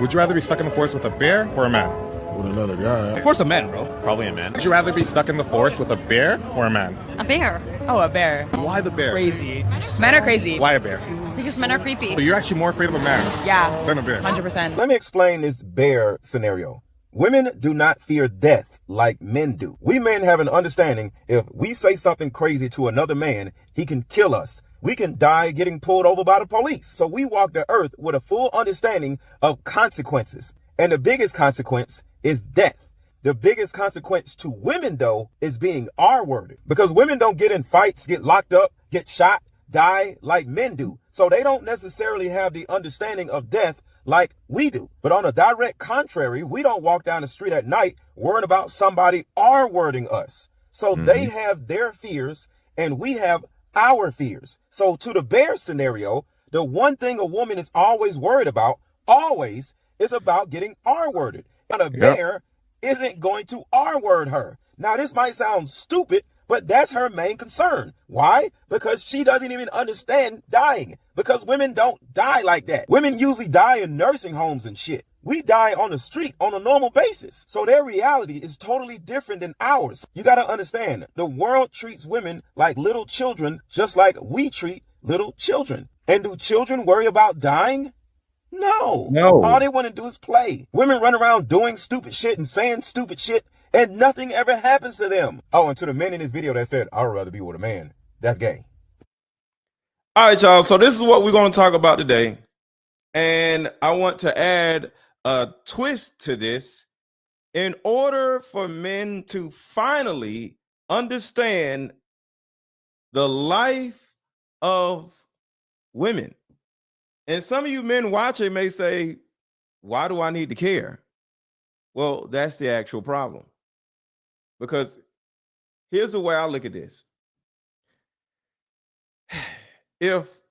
Would you rather be stuck in the forest with a bear or a man? With another guy. Of course a man, bro. Probably a man. Would you rather be stuck in the forest with a bear or a man? A bear. Oh, a bear. Why the bear? Crazy. Men are crazy. Why a bear? Because men are creepy. So you're actually more afraid of a man Yeah. than a bear. 100%. Let me explain this bear scenario. Women do not fear death like men do. We men have an understanding if we say something crazy to another man, he can kill us. We can die getting pulled over by the police. So we walk the earth with a full understanding of consequences. And the biggest consequence is death. The biggest consequence to women, though, is being R-worded. Because women don't get in fights, get locked up, get shot, die like men do. So they don't necessarily have the understanding of death like we do. But on a direct contrary, we don't walk down the street at night worrying about somebody R-wording us. So they have their fears and we have our fears. So to the bear scenario, the one thing a woman is always worried about, always, is about getting R-worded. And a bear isn't going to R-word her. Now, this might sound stupid, but that's her main concern. Why? Because she doesn't even understand dying. Because women don't die like that. Women usually die in nursing homes and shit. We die on the street on a normal basis. So their reality is totally different than ours. You got to understand, the world treats women like little children, just like we treat little children. And do children worry about dying? No. All they want to do is play. Women run around doing stupid shit and saying stupid shit, and nothing ever happens to them. Oh, and to the men in this video that said, I'd rather be with a man, that's gay. All right, y'all. So this is what we're going to talk about today. And I want to add a twist to this in order for men to finally understand the life of women. And some of you men watching may say, why do I need to care? Well, that's the actual problem. Because here's the way I look at this. If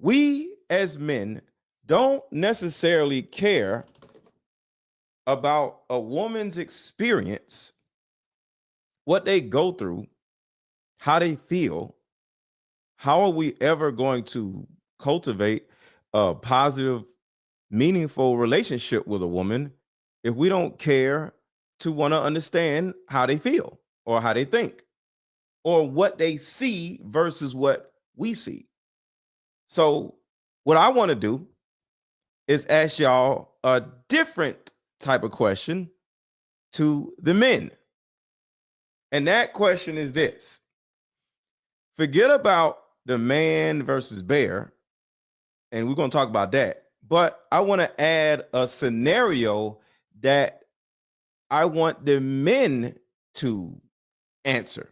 we as men don't necessarily care about a woman's experience, what they go through, how they feel, how are we ever going to cultivate a positive, meaningful relationship with a woman if we don't care to want to understand how they feel or how they think or what they see versus what we see? So what I want to do is ask y'all a different type of question to the men. And that question is this: forget about the man versus bear, and we're going to talk about that. But I want to add a scenario that I want the men to answer.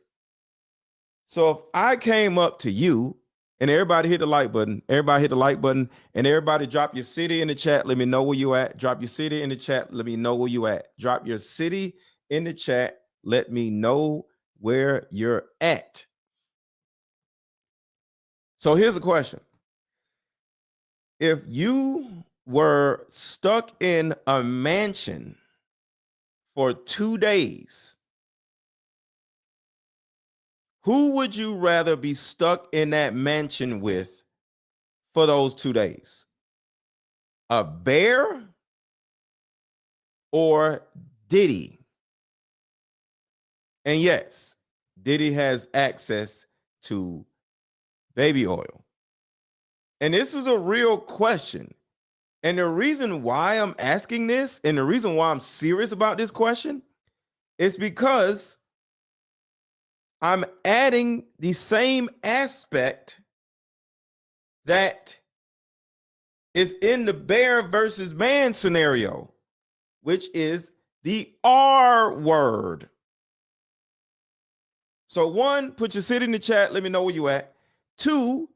So if I came up to you and everybody hit the like button, and everybody drop your city in the chat, let me know where you at. Drop your city in the chat, let me know where you at. Drop your city in the chat, let me know where you're at. So here's the question. If you were stuck in a mansion for 2 days, who would you rather be stuck in that mansion with for those 2 days? A bear or Diddy? And yes, Diddy has access to baby oil. And this is a real question. And the reason why I'm asking this and the reason why I'm serious about this question is because I'm adding the same aspect that is in the bear versus man scenario, which is the R word. So one, put your city in the chat. Let me know where you at. Two,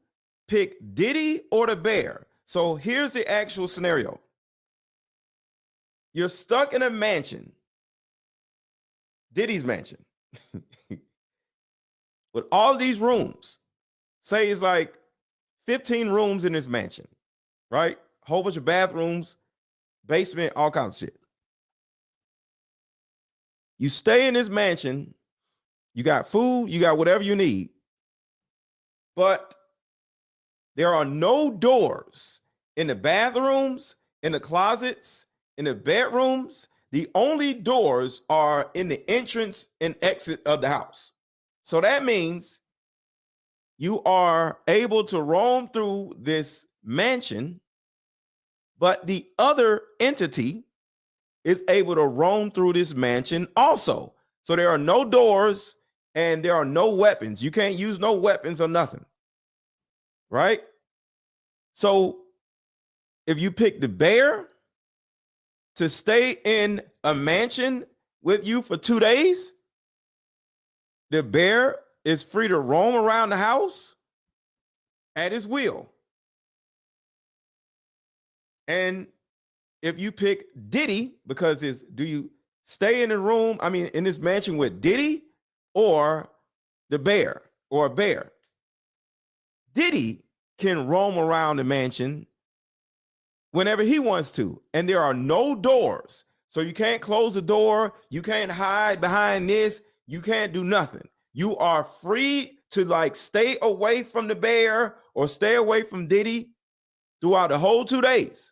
pick Diddy or the bear. So here's the actual scenario. You're stuck in a mansion, Diddy's mansion, with all these rooms. Say it's like 15 rooms in this mansion, right? A whole bunch of bathrooms, basement, all kinds of shit. You stay in this mansion, you got food, you got whatever you need, but there are no doors in the bathrooms in the closets, in the bedrooms, the only doors are in the entrance and exit of the house. So that means you are able to roam through this mansion, but the other entity is able to roam through this mansion also. So there are no doors and there are no weapons. You can't use no weapons or nothing, right? So if you pick the bear to stay in a mansion with you for 2 days, the bear is free to roam around the house at his will. And if you pick Diddy, because do you stay in the room, in this mansion with Diddy or the bear or a bear? Diddy can roam around the mansion whenever he wants to, and there are no doors. So you can't close the door, you can't hide behind this, you can't do nothing. You are free to stay away from the bear or stay away from Diddy throughout the whole 2 days.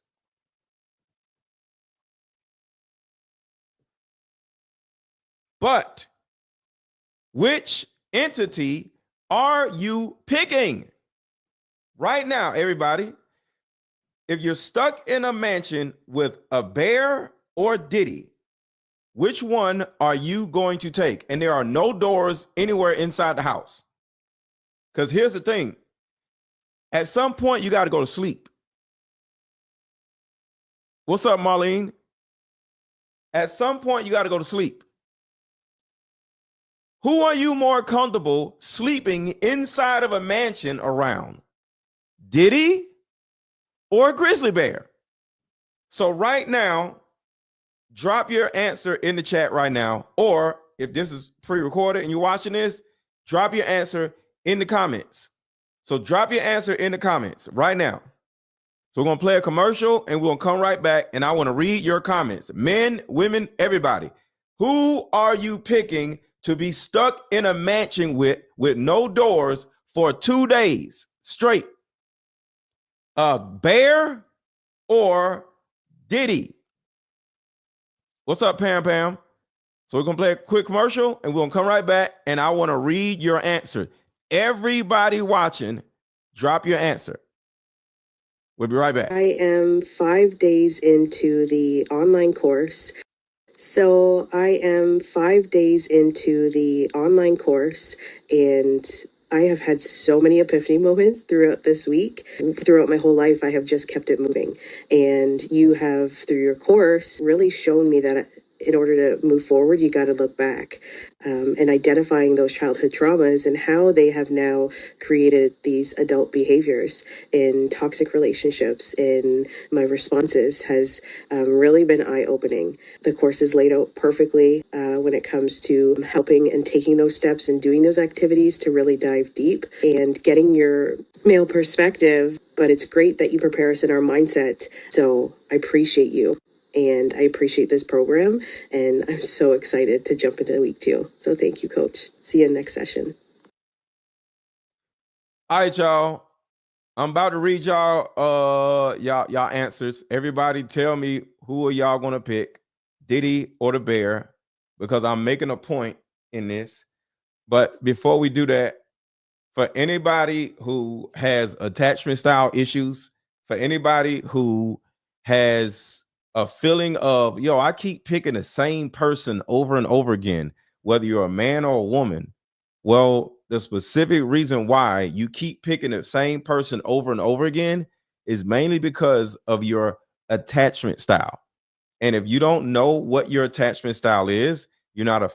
But which entity are you picking? Right now, everybody, if you're stuck in a mansion with a bear or Diddy, which one are you going to take? And there are no doors anywhere inside the house. Because here's the thing. At some point, you got to go to sleep. What's up, Marlene? At some point, you got to go to sleep. Who are you more comfortable sleeping inside of a mansion around? Diddy or a grizzly bear? So right now, drop your answer in the chat right now. Or if this is pre-recorded and you're watching this, drop your answer in the comments. So drop your answer in the comments right now. So we're going to play a commercial and we're going to come right back. And I want to read your comments. Men, women, everybody. Who are you picking to be stuck in a mansion with no doors for 2 days straight? A bear or Diddy? What's up, Pam? So we're going to play a quick commercial and we're going to come right back and I want to read your answer. Everybody watching, drop your answer. We'll be right back. I am 5 days into the online course. So I am 5 days into the online course and I have had so many epiphany moments throughout this week. Throughout my whole life, I have just kept it moving. And you have, through your course, really shown me that in order to move forward, you got to look back and identifying those childhood traumas and how they have now created these adult behaviors in toxic relationships. In my responses has really been eye-opening. The course is laid out perfectly when it comes to helping and taking those steps and doing those activities to really dive deep and getting your male perspective. But it's great that you prepare us in our mindset. So I appreciate you. And I appreciate this program, and I'm so excited to jump into week 2. So thank you, Coach. See you next session. All right, y'all. I'm about to read y'all answers. Everybody tell me who are y'all going to pick, Diddy or the bear, because I'm making a point in this. But before we do that, for anybody who has attachment style issues, for anybody who has a feeling of, I keep picking the same person over and over again, whether you're a man or a woman. Well, the specific reason why you keep picking the same person over and over again is mainly because of your attachment style. And if you don't know what your attachment style is, you're not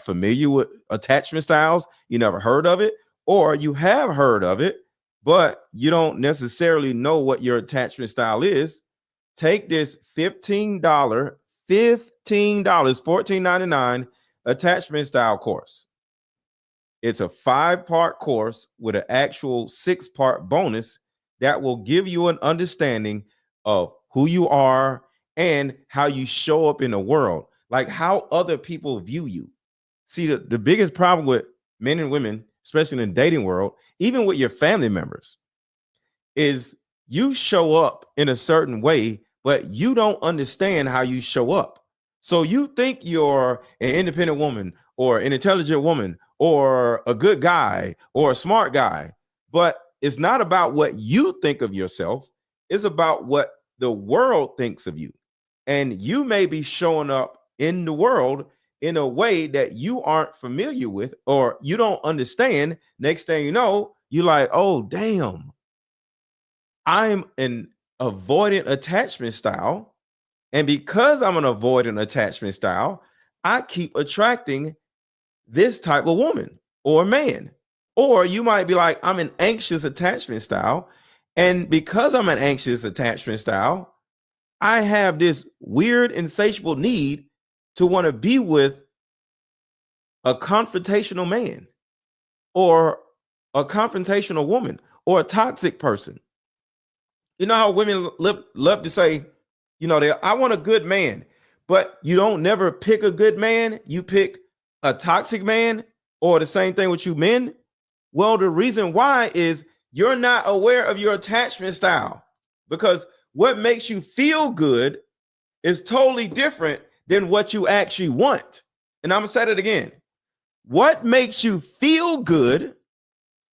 familiar with attachment styles, you never heard of it, or you have heard of it, but you don't necessarily know what your attachment style is, take this $14.99 attachment style course. It's a 5-part course with an actual 6-part bonus that will give you an understanding of who you are and how you show up in the world, like how other people view you. See, the biggest problem with men and women, especially in the dating world, even with your family members, is you show up in a certain way, but you don't understand how you show up. So you think you're an independent woman or an intelligent woman or a good guy or a smart guy, but it's not about what you think of yourself. It's about what the world thinks of you. And you may be showing up in the world in a way that you aren't familiar with or you don't understand. Next thing you know, you're like, oh, damn, I'm an avoidant attachment style. And because I'm an avoidant attachment style, I keep attracting this type of woman or man. Or you might be like, I'm an anxious attachment style. And because I'm an anxious attachment style, I have this weird, insatiable need to want to be with a confrontational man or a confrontational woman or a toxic person. You know how women love to say, you know, I want a good man, but you don't never pick a good man. You pick a toxic man, or the same thing with you men. Well, the reason why is you're not aware of your attachment style, because what makes you feel good is totally different than what you actually want. And I'm gonna say it again. What makes you feel good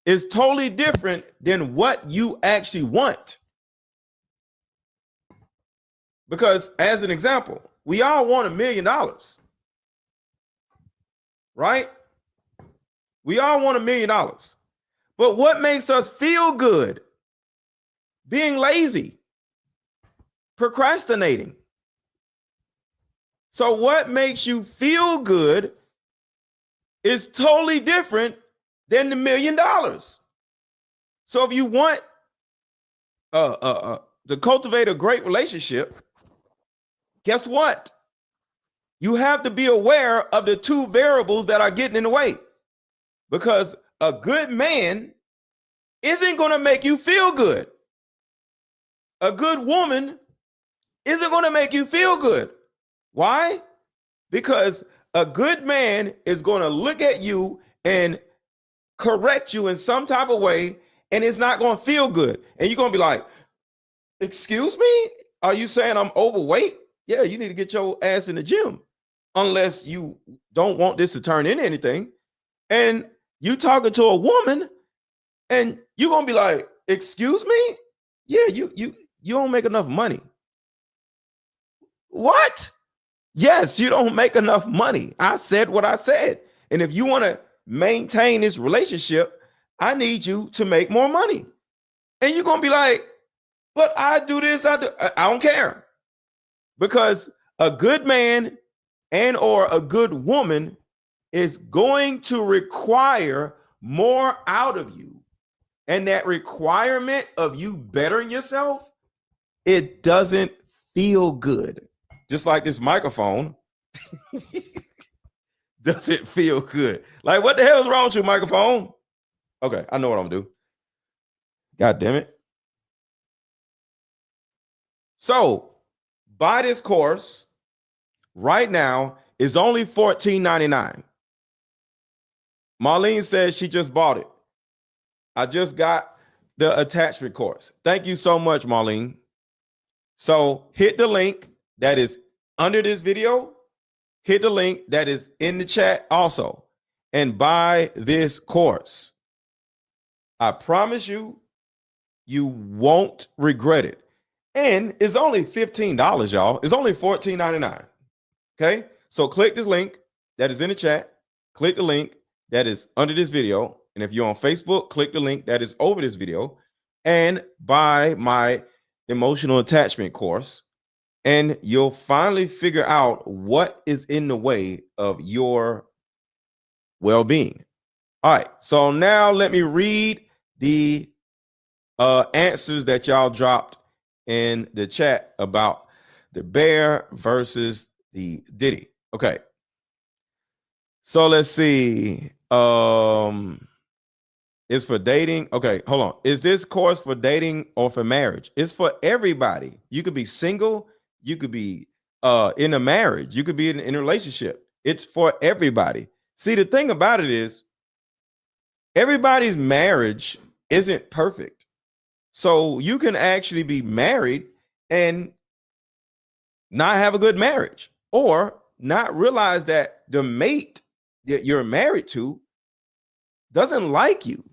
is totally different than what you actually want. Because as an example, we all want $1 million, right? We all want $1 million. But what makes us feel good? Being lazy, procrastinating. So what makes you feel good is totally different than the $1 million. So if you want to cultivate a great relationship, guess what? You have to be aware of the two variables that are getting in the way, because a good man isn't going to make you feel good. A good woman isn't going to make you feel good. Why? Because a good man is going to look at you and correct you in some type of way, and it's not going to feel good. And you're going to be like, excuse me? Are you saying I'm overweight? Yeah, you need to get your ass in the gym, unless you don't want this to turn into anything. And you talking to a woman and you're going to be like, excuse me? Yeah, you don't make enough money. What? Yes, you don't make enough money. I said what I said. And if you want to maintain this relationship, I need you to make more money. And you're going to be like, but I do this, I don't care. Because a good man and or a good woman is going to require more out of you. And that requirement of you bettering yourself, it doesn't feel good. Just like this microphone doesn't feel good. Like, what the hell is wrong with you, microphone? Okay, I know what I'm gonna do. God damn it. So buy this course right now. Is only $14.99. Marlene says she just bought it. I just got the attachment course. Thank you so much, Marlene. So hit the link that is under this video. Hit the link that is in the chat also, and buy this course. I promise you, you won't regret it. And it's only $15, y'all. It's only $14.99. Okay, so click this link that is in the chat. Click the link that is under this video. And if you're on Facebook, click the link that is over this video and buy my emotional attachment course. And you'll finally figure out what is in the way of your well-being. All right, so now let me read the answers that y'all dropped in the chat about the bear versus the Diddy. Okay, so let's see. It's for dating. Okay, hold on. Is this course for dating or for marriage? It's for everybody. You could be single. You could be in a marriage. You could be in a relationship. It's for everybody. See, the thing about it is everybody's marriage isn't perfect. So you can actually be married and not have a good marriage, or not realize that the mate that you're married to doesn't like you.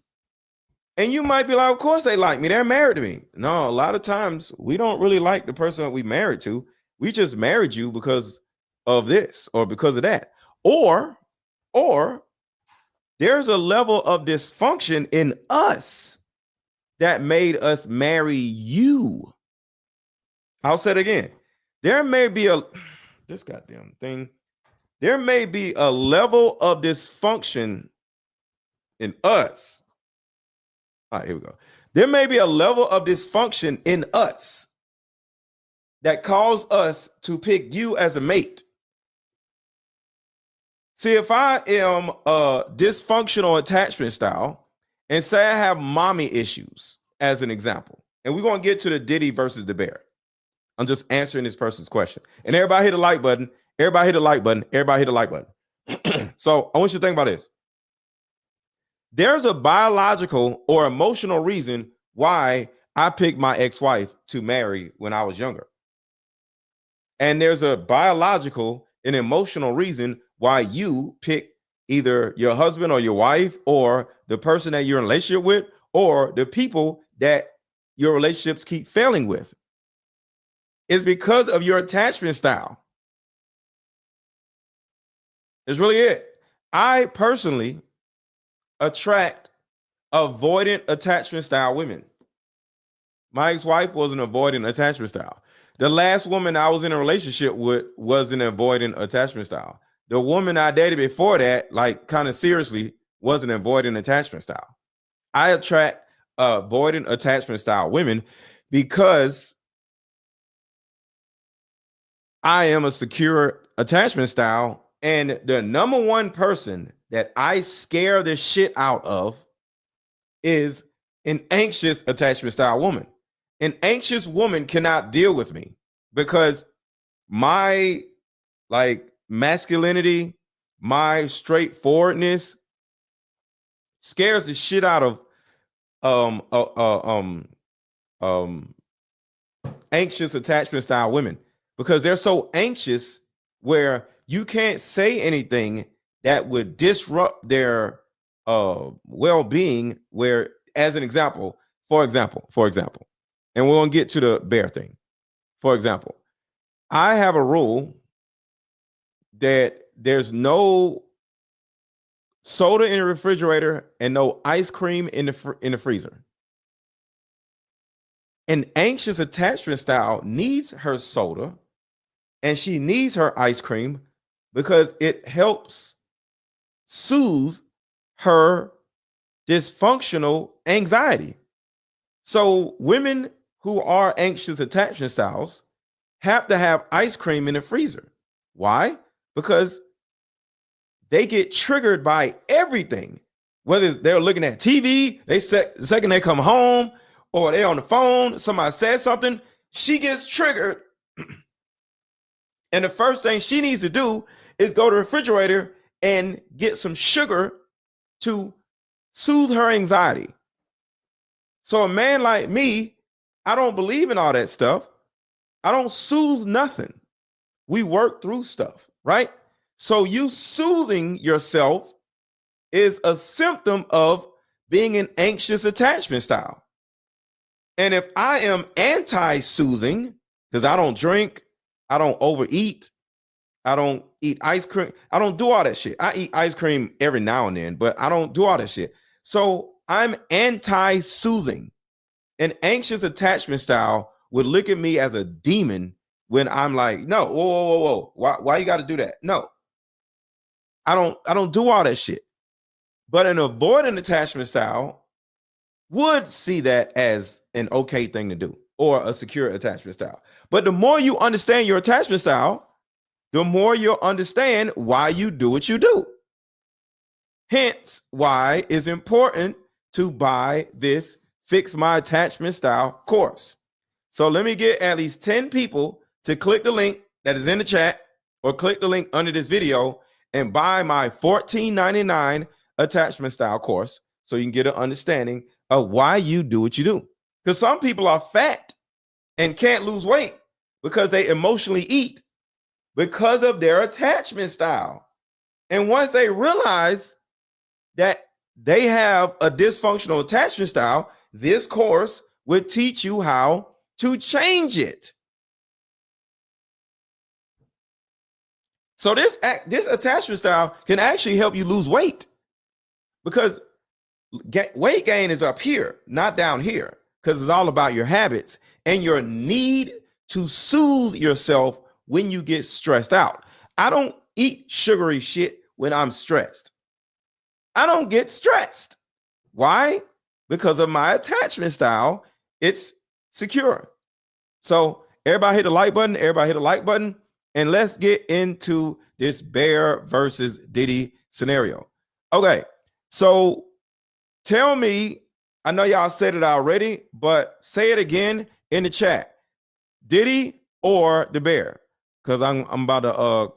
And you might be like, of course they like me. They're married to me. No, a lot of times we don't really like the person that we married to. We just married you because of this or because of that. Or there's a level of dysfunction in us that made us marry you. I'll say it again. There may be this goddamn thing. There may be a level of dysfunction in us. All right, here we go. There may be a level of dysfunction in us that caused us to pick you as a mate. See, if I am a dysfunctional attachment style and say I have mommy issues, as an example, and we're going to get to the Diddy versus the bear. I'm just answering this person's question. And everybody hit the like button. Everybody hit the like button. Everybody hit the like button. So I want you to think about this. There's a biological or emotional reason why I picked my ex-wife to marry when I was younger. And there's a biological and emotional reason why you pick either your husband or your wife or the person that you're in a relationship with or the people that your relationships keep failing with. It's because of your attachment style. It's really it. I personally attract avoidant attachment style women. My ex-wife was an avoidant attachment style. The last woman I was in a relationship with was an avoidant attachment style. The woman I dated before that, like kind of seriously, was an avoidant attachment style. I attract avoidant attachment style women because I am a secure attachment style. And the number one person that I scare the shit out of is an anxious attachment style woman. An anxious woman cannot deal with me because my masculinity, my straightforwardness scares the shit out of anxious attachment style women because they're so anxious where you can't say anything that would disrupt their well-being. Where, as an example, for example, and we're gonna get to the bear thing. For example, I have a rule that there's no soda in the refrigerator and no ice cream in the freezer. An anxious attachment style needs her soda and she needs her ice cream because it helps soothe her dysfunctional anxiety. So women who are anxious attachment styles have to have ice cream in the freezer. Why? Because they get triggered by everything. Whether they're looking at TV, the second they come home, or they're on the phone, somebody says something, she gets triggered. And the first thing she needs to do is go to the refrigerator and get some sugar to soothe her anxiety. So a man like me, I don't believe in all that stuff. I don't soothe nothing. We work through stuff, right? So you soothing yourself is a symptom of being an anxious attachment style. And if I am anti-soothing, because I don't drink, I don't overeat, I don't eat ice cream, I don't do all that shit. I eat ice cream every now and then, but I don't do all that shit. So I'm anti-soothing. An anxious attachment style would look at me as a demon when I'm like, no, whoa. Why you got to do that? No, I don't do all that shit. But an avoidant attachment style would see that as an okay thing to do, or a secure attachment style. But the more you understand your attachment style, the more you'll understand why you do what you do. Hence why it's important to buy this Fix My Attachment Style course. So let me get at least 10 people to click the link that is in the chat or click the link under this video and buy my $14.99 attachment style course so you can get an understanding of why you do what you do. Because some people are fat and can't lose weight because they emotionally eat because of their attachment style. And once they realize that they have a dysfunctional attachment style, this course would teach you how to change it. So this attachment style can actually help you lose weight, because weight gain is up here, not down here, because it's all about your habits and your need to soothe yourself when you get stressed out. I don't eat sugary shit when I'm stressed. I don't get stressed. Why? Because of my attachment style. It's secure. So everybody hit the like button. Everybody hit the like button. And let's get into this Bear versus Diddy scenario. Okay. So tell me, I know y'all said it already, but say it again in the chat. Diddy or the Bear? Because I'm about to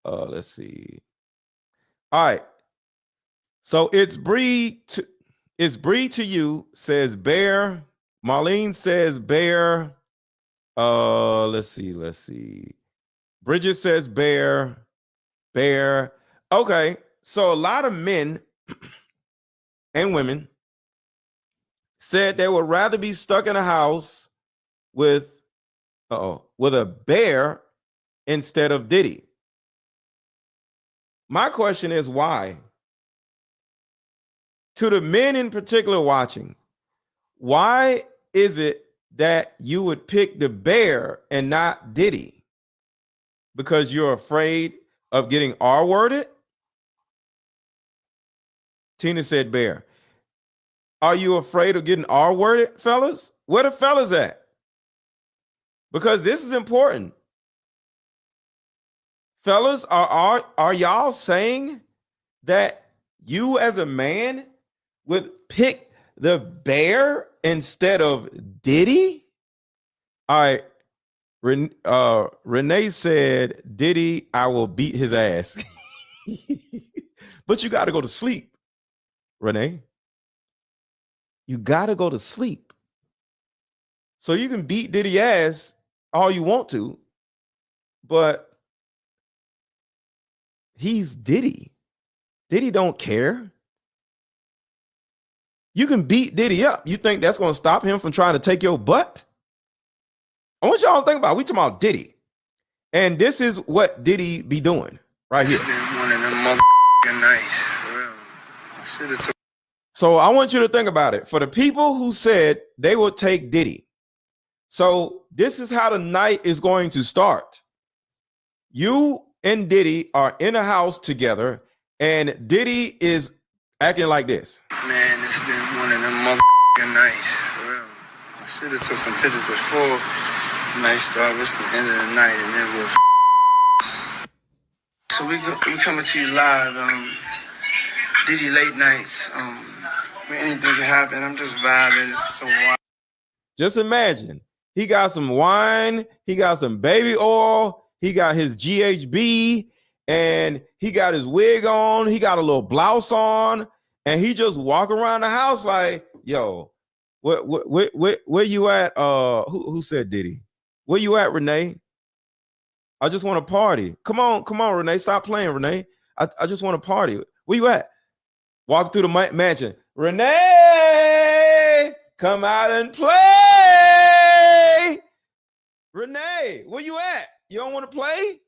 let's see. All right. So it's Bree to you, says Bear. Marlene says Bear. Let's see. Bridget says Bear. Okay. So a lot of men and women said they would rather be stuck in a house with a bear instead of Diddy. My question is why? To the men in particular watching, why is it that you would pick the bear and not Diddy? Because you're afraid of getting R-worded? Tina said bear. Are you afraid of getting R-worded, fellas? Where the fellas at? Because this is important. Fellas, are y'all saying that you as a man would pick the bear instead of Diddy? All right. Renee said, Diddy, I will beat his ass. But you got to go to sleep, Renee. You got to go to sleep. So you can beat Diddy ass all you want to, but he's Diddy. Diddy don't care. You can beat Diddy up. You think that's going to stop him from trying to take your butt? I want y'all to think about it. We talking about Diddy. And this is what Diddy be doing right here. It's been one of them motherfucking nights. For real. I should have took. So I want you to think about it. For the people who said they would take Diddy. So this is how the night is going to start. You and Diddy are in a house together, and Diddy is acting like this. Man, it's been one of them motherfucking nights. For real. I should have took some pictures before night started. It's the end of the night, and it was. So we coming to you live. Diddy late nights. Anything can happen. I'm just vibing. It's so wild. Just imagine. He got some wine. He got some baby oil. He got his GHB, and he got his wig on. He got a little blouse on, and he just walk around the house like, yo, where you at? Who said Diddy? Where you at, Renee? I just want to party. Come on, Renee. Stop playing, Renee. I just want to party. Where you at? Walk through the mansion. Renee, come out and play. Renee, where you at? You don't want to play?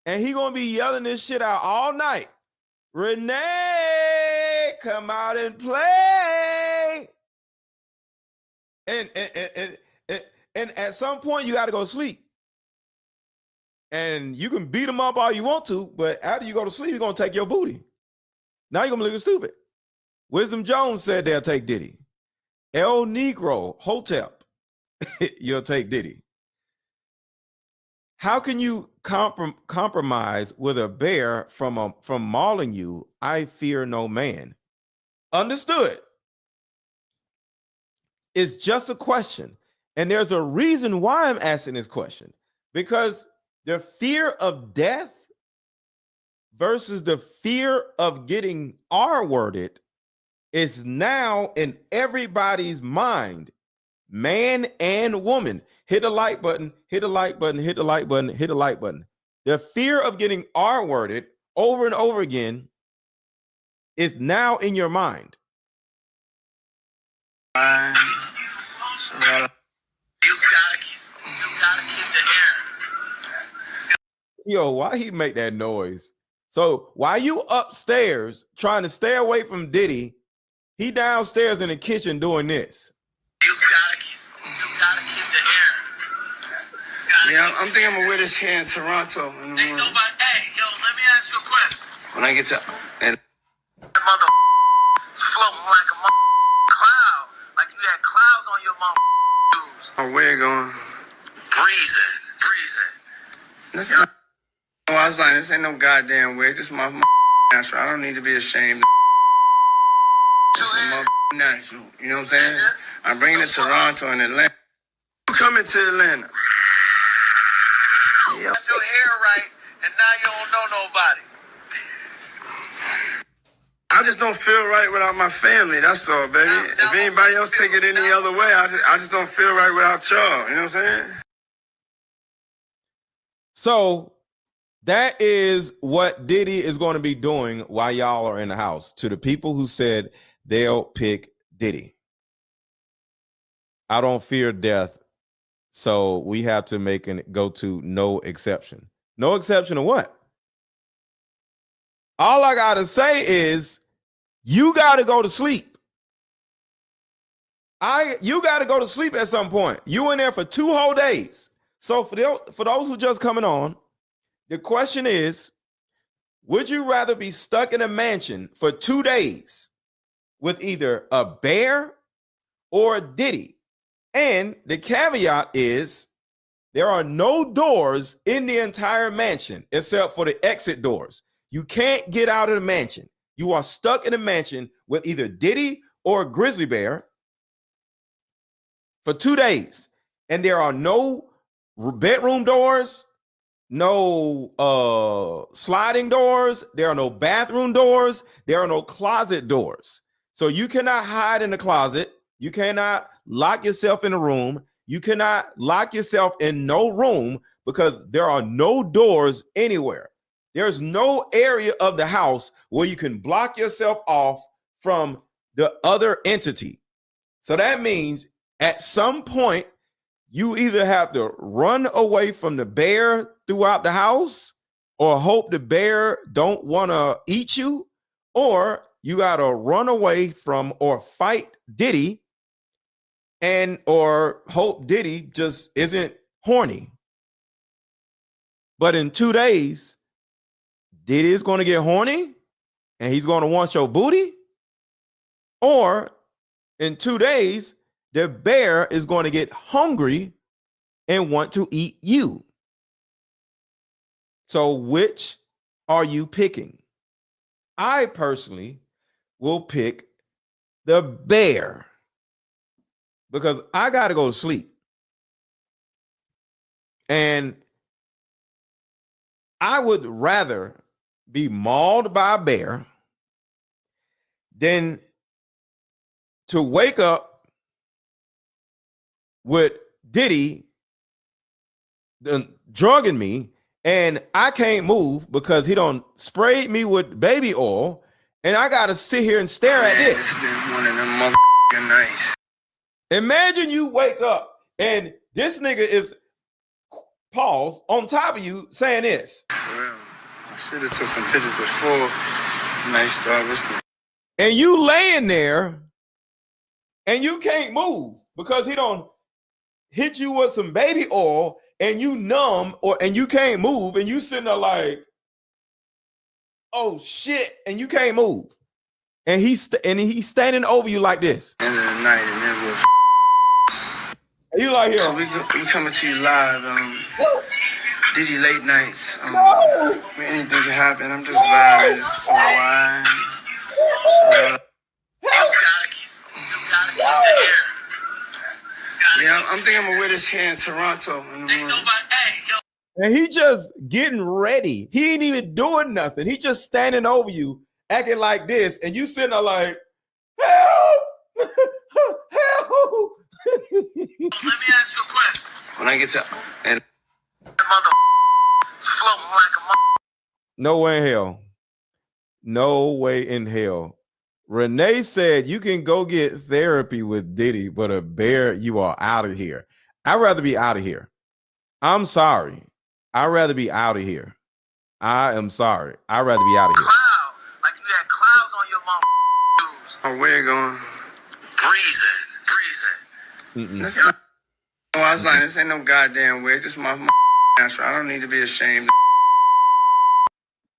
And he gonna be yelling this shit out all night. Renee, come out and play. And at some point you got to go to sleep. And you can beat him up all you want to, but after you go to sleep, you're gonna take your booty. Now you're gonna look stupid. Wisdom Jones said they'll take Diddy. El Negro Hotep, you'll take Diddy. How can you compromise with a bear from mauling you? I fear no man. Understood. It's just a question. And there's a reason why I'm asking this question. Because the fear of death versus the fear of getting R-worded is now in everybody's mind, man and woman. hit the like button, hit the like button, hit the like button, hit the like button. The fear of getting R-worded over and over again is now in your mind. So, you gotta keep the air. Yo, why he make that noise? So while you upstairs trying to stay away from Diddy, he downstairs in the kitchen doing this. You gotta keep the air. Yeah, I'm thinking I'm gonna wear this here in Toronto. Ain't nobody. Hey, yo, let me ask you a question. When I get to and mother floating like a cloud, like you had clouds on your mother shoes. Oh, where you going? Breezing. Listen, I was like, this ain't no goddamn wig. This is my natural. I don't need to be ashamed. This is my natural. You know what I'm saying? I'm bringing it to Toronto and Atlanta. You coming to Atlanta? You got your hair right, and now you don't know nobody. I just don't feel right without my family. That's all, baby. If anybody else take it any other way, I just don't feel right without y'all. You know what I'm saying? So that is what Diddy is going to be doing while y'all are in the house. To the people who said they'll pick Diddy, I don't fear death, so we have to make it go to no exception. No exception to what? All I got to say is you got to go to sleep. You got to go to sleep at some point. You in there for 2 whole days. So for those who just coming on, the question is, would you rather be stuck in a mansion for 2 days with either a bear or a Diddy? And the caveat is there are no doors in the entire mansion except for the exit doors. You can't get out of the mansion. You are stuck in a mansion with either Diddy or a grizzly bear for 2 days. And there are no bedroom doors, no sliding doors. There are no bathroom doors. There are no closet doors. So you cannot hide in the closet. You cannot lock yourself in a room. You cannot lock yourself in no room because there are no doors anywhere. There's no area of the house where you can block yourself off from the other entity. So that means at some point, you either have to run away from the bear throughout the house or hope the bear don't want to eat you, or you got to run away from or fight Diddy and or hope Diddy just isn't horny. But in 2 days, Diddy is going to get horny and he's going to want your booty, or in 2 days, the bear is going to get hungry and want to eat you. So which are you picking? I personally will pick the bear because I got to go to sleep. And I would rather be mauled by a bear than to wake up with Diddy drugging me and I can't move because he done sprayed me with baby oil and I gotta sit here and stare at this. It's been one of them motherfucking nights. Imagine you wake up and this nigga is pause on top of you saying this. For real. I should have took some pictures before. Nice service. And you laying there and you can't move because he don't hit you with some baby oil and you numb and you can't move and you sitting there like, oh shit, and you can't move. And he's standing over you like this. End of the night and then we'll and you like here. So we coming to you live. Diddy late nights. Anything can happen. I'm just vibing. Just so wine. You gotta keep the air. Yeah, I'm thinking I'm gonna wear this here in Toronto. And he just getting ready. He ain't even doing nothing. He just standing over you, acting like this, and you sitting there like, help! Help! Let me ask you a question. When I get to and mother floating like a mother. No way in hell. No way in hell. Renee said you can go get therapy with Diddy, but a bear, you are out of here. I'd rather be out of here. I'm sorry. I'd rather be out of here. I am sorry. I'd rather be out of here. Cloud, like you had clouds on your mom. Oh, where you going? Breezing. This ain't, oh, I was like, this ain't no goddamn wig. This is my answer. I don't need to be ashamed.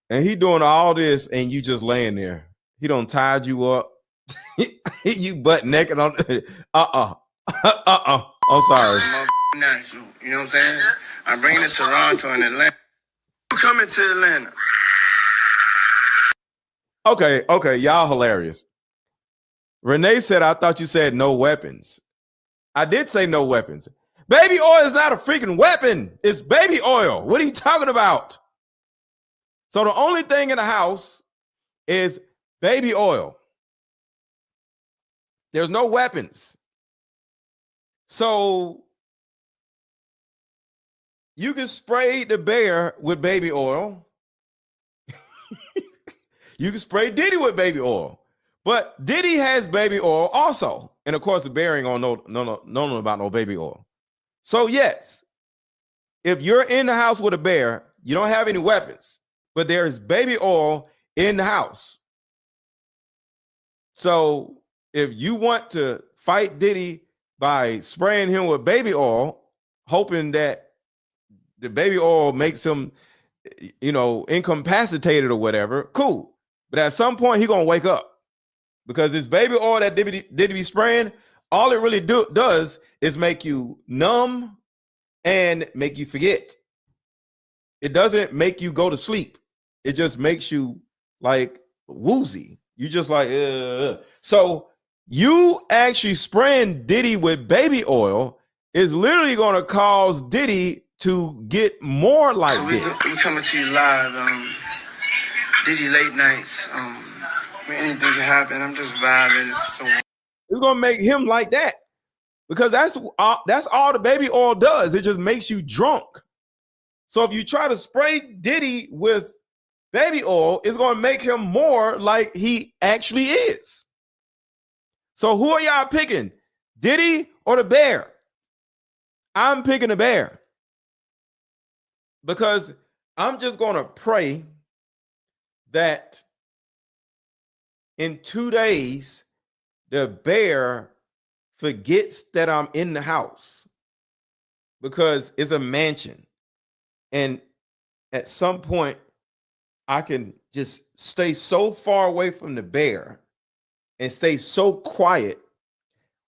And he doing all this, and you just laying there. He done tied you up. You butt naked on. I'm sorry. Natural. You know what I'm saying? I'm bringing it to Toronto and Atlanta. You coming to Atlanta? Okay, y'all hilarious. Renee said, I thought you said no weapons. I did say no weapons. Baby oil is not a freaking weapon. It's baby oil. What are you talking about? So the only thing in the house is baby oil. There's no weapons. So you can spray the bear with baby oil. You can spray Diddy with baby oil. But Diddy has baby oil also. And of course, the bear ain't gonna know about no baby oil. So yes, if you're in the house with a bear, you don't have any weapons, but there's baby oil in the house. So if you want to fight Diddy by spraying him with baby oil, hoping that the baby oil makes him, incapacitated or whatever, cool. But at some point, he's gonna wake up. Because this baby oil that Diddy be spraying, all it really does is make you numb and make you forget. It doesn't make you go to sleep. It just makes you like woozy. You just like, So you actually spraying Diddy with baby oil is literally going to cause Diddy to get more like this. We coming to you live, Diddy late nights, anything can happen. I'm just vibing. It's gonna make him like that because that's all the baby oil does. It just makes you drunk. So if you try to spray Diddy with baby oil, it's gonna make him more like he actually is. So who are y'all picking, Diddy or the bear? I'm picking the bear because I'm just gonna pray that in 2 days, the bear forgets that I'm in the house because it's a mansion. And at some point, I can just stay so far away from the bear and stay so quiet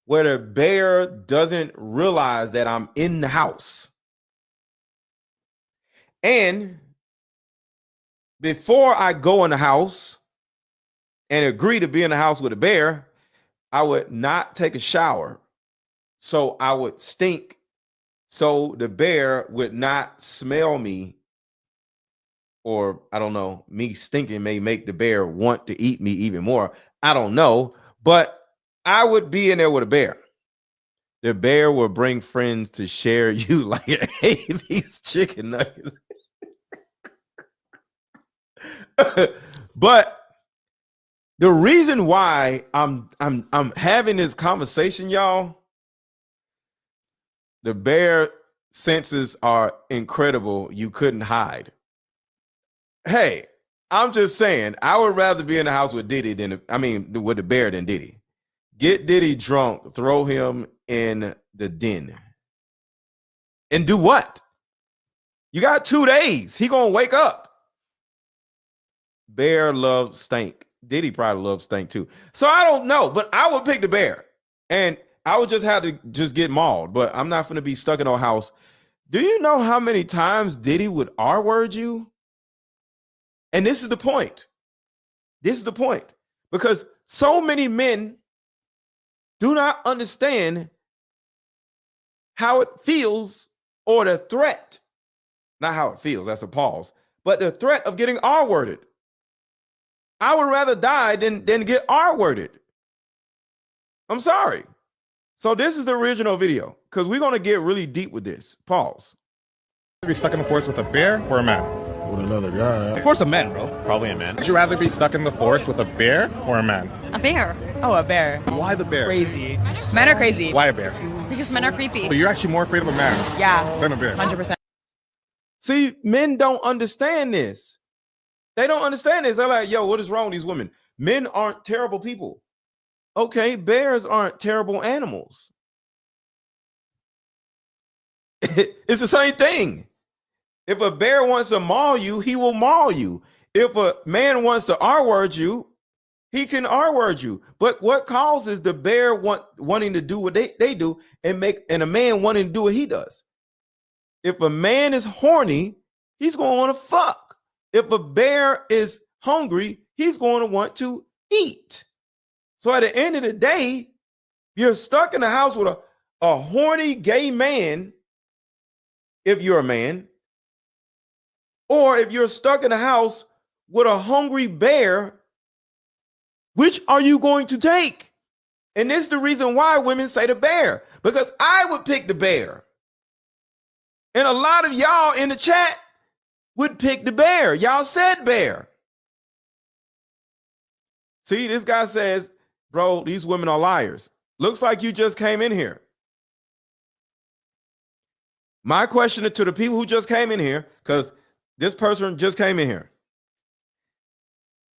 where the bear doesn't realize that I'm in the house. And before I go in the house and agree to be in the house with a bear, I would not take a shower. So I would stink so the bear would not smell me. Or I don't know, me stinking may make the bear want to eat me even more. I don't know, but I would be in there with a bear. The bear will bring friends to share you like, hey, these chicken nuggets. But the reason why I'm having this conversation, y'all, the bear senses are incredible. You couldn't hide. Hey, I'm just saying, I would rather be in the house with Diddy with the bear than Diddy. Get Diddy drunk, throw him in the den. And do what? You got 2 days. He gonna wake up. Bear loves stank. Diddy probably loves stank too. So I don't know, but I would pick the bear. And I would just have to just get mauled, but I'm not going to be stuck in a house. Do you know how many times Diddy would R-word you? And this is the point. This is the point. Because so many men do not understand how it feels or the threat. Not how it feels, that's a pause. But the threat of getting R-worded. I would rather die than get R-worded. I'm sorry. So this is the original video. because we're going to get really deep with this. Pause. Would you rather be stuck in the forest with a bear or a man? With another guy. Of course, a man, bro. Probably a man. Would you rather be stuck in the forest with a bear or a man? A bear. Oh, a bear. Why the bear? Crazy. Men are crazy. Why a bear? Because men are creepy. So you're actually more afraid of a man Yeah. than a bear. 100%. See, men don't understand this. They don't understand this. They're like, yo, what is wrong with these women? Men aren't terrible people. Okay, bears aren't terrible animals. It's the same thing. If a bear wants to maul you, he will maul you. If a man wants to R-word you, he can R-word you. But what causes the bear wanting to do what they do and a man wanting to do what he does? If a man is horny, he's going to want to fuck. If a bear is hungry, he's going to want to eat. So at the end of the day, you're stuck in the house with a horny gay man, if you're a man, or if you're stuck in the house with a hungry bear, which are you going to take? And this is the reason why women say the bear, because I would pick the bear. And a lot of y'all in the chat would pick the bear. Y'all said bear. See, this guy says, bro, these women are liars. Looks like you just came in here. My question to the people who just came in here, because this person just came in here.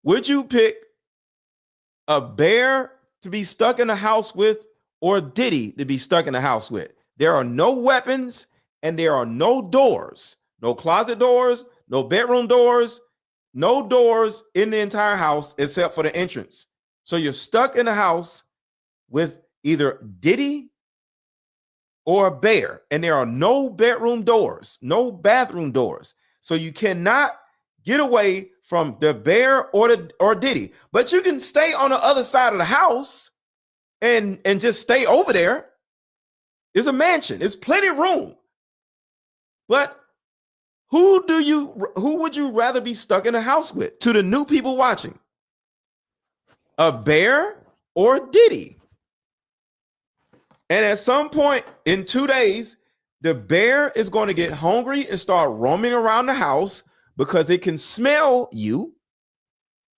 Would you pick a bear to be stuck in a house with or Diddy to be stuck in a house with? There are no weapons and there are no doors, no closet doors, no bedroom doors, no doors in the entire house except for the entrance. So you're stuck in a house with either Diddy or a bear, and there are no bedroom doors, no bathroom doors. So you cannot get away from the bear or Diddy, but you can stay on the other side of the house and just stay over there. It's a mansion. It's plenty of room. But who would you rather be stuck in a house with? To the new people watching, a bear or Diddy? And at some point in 2 days, the bear is going to get hungry and start roaming around the house because it can smell you.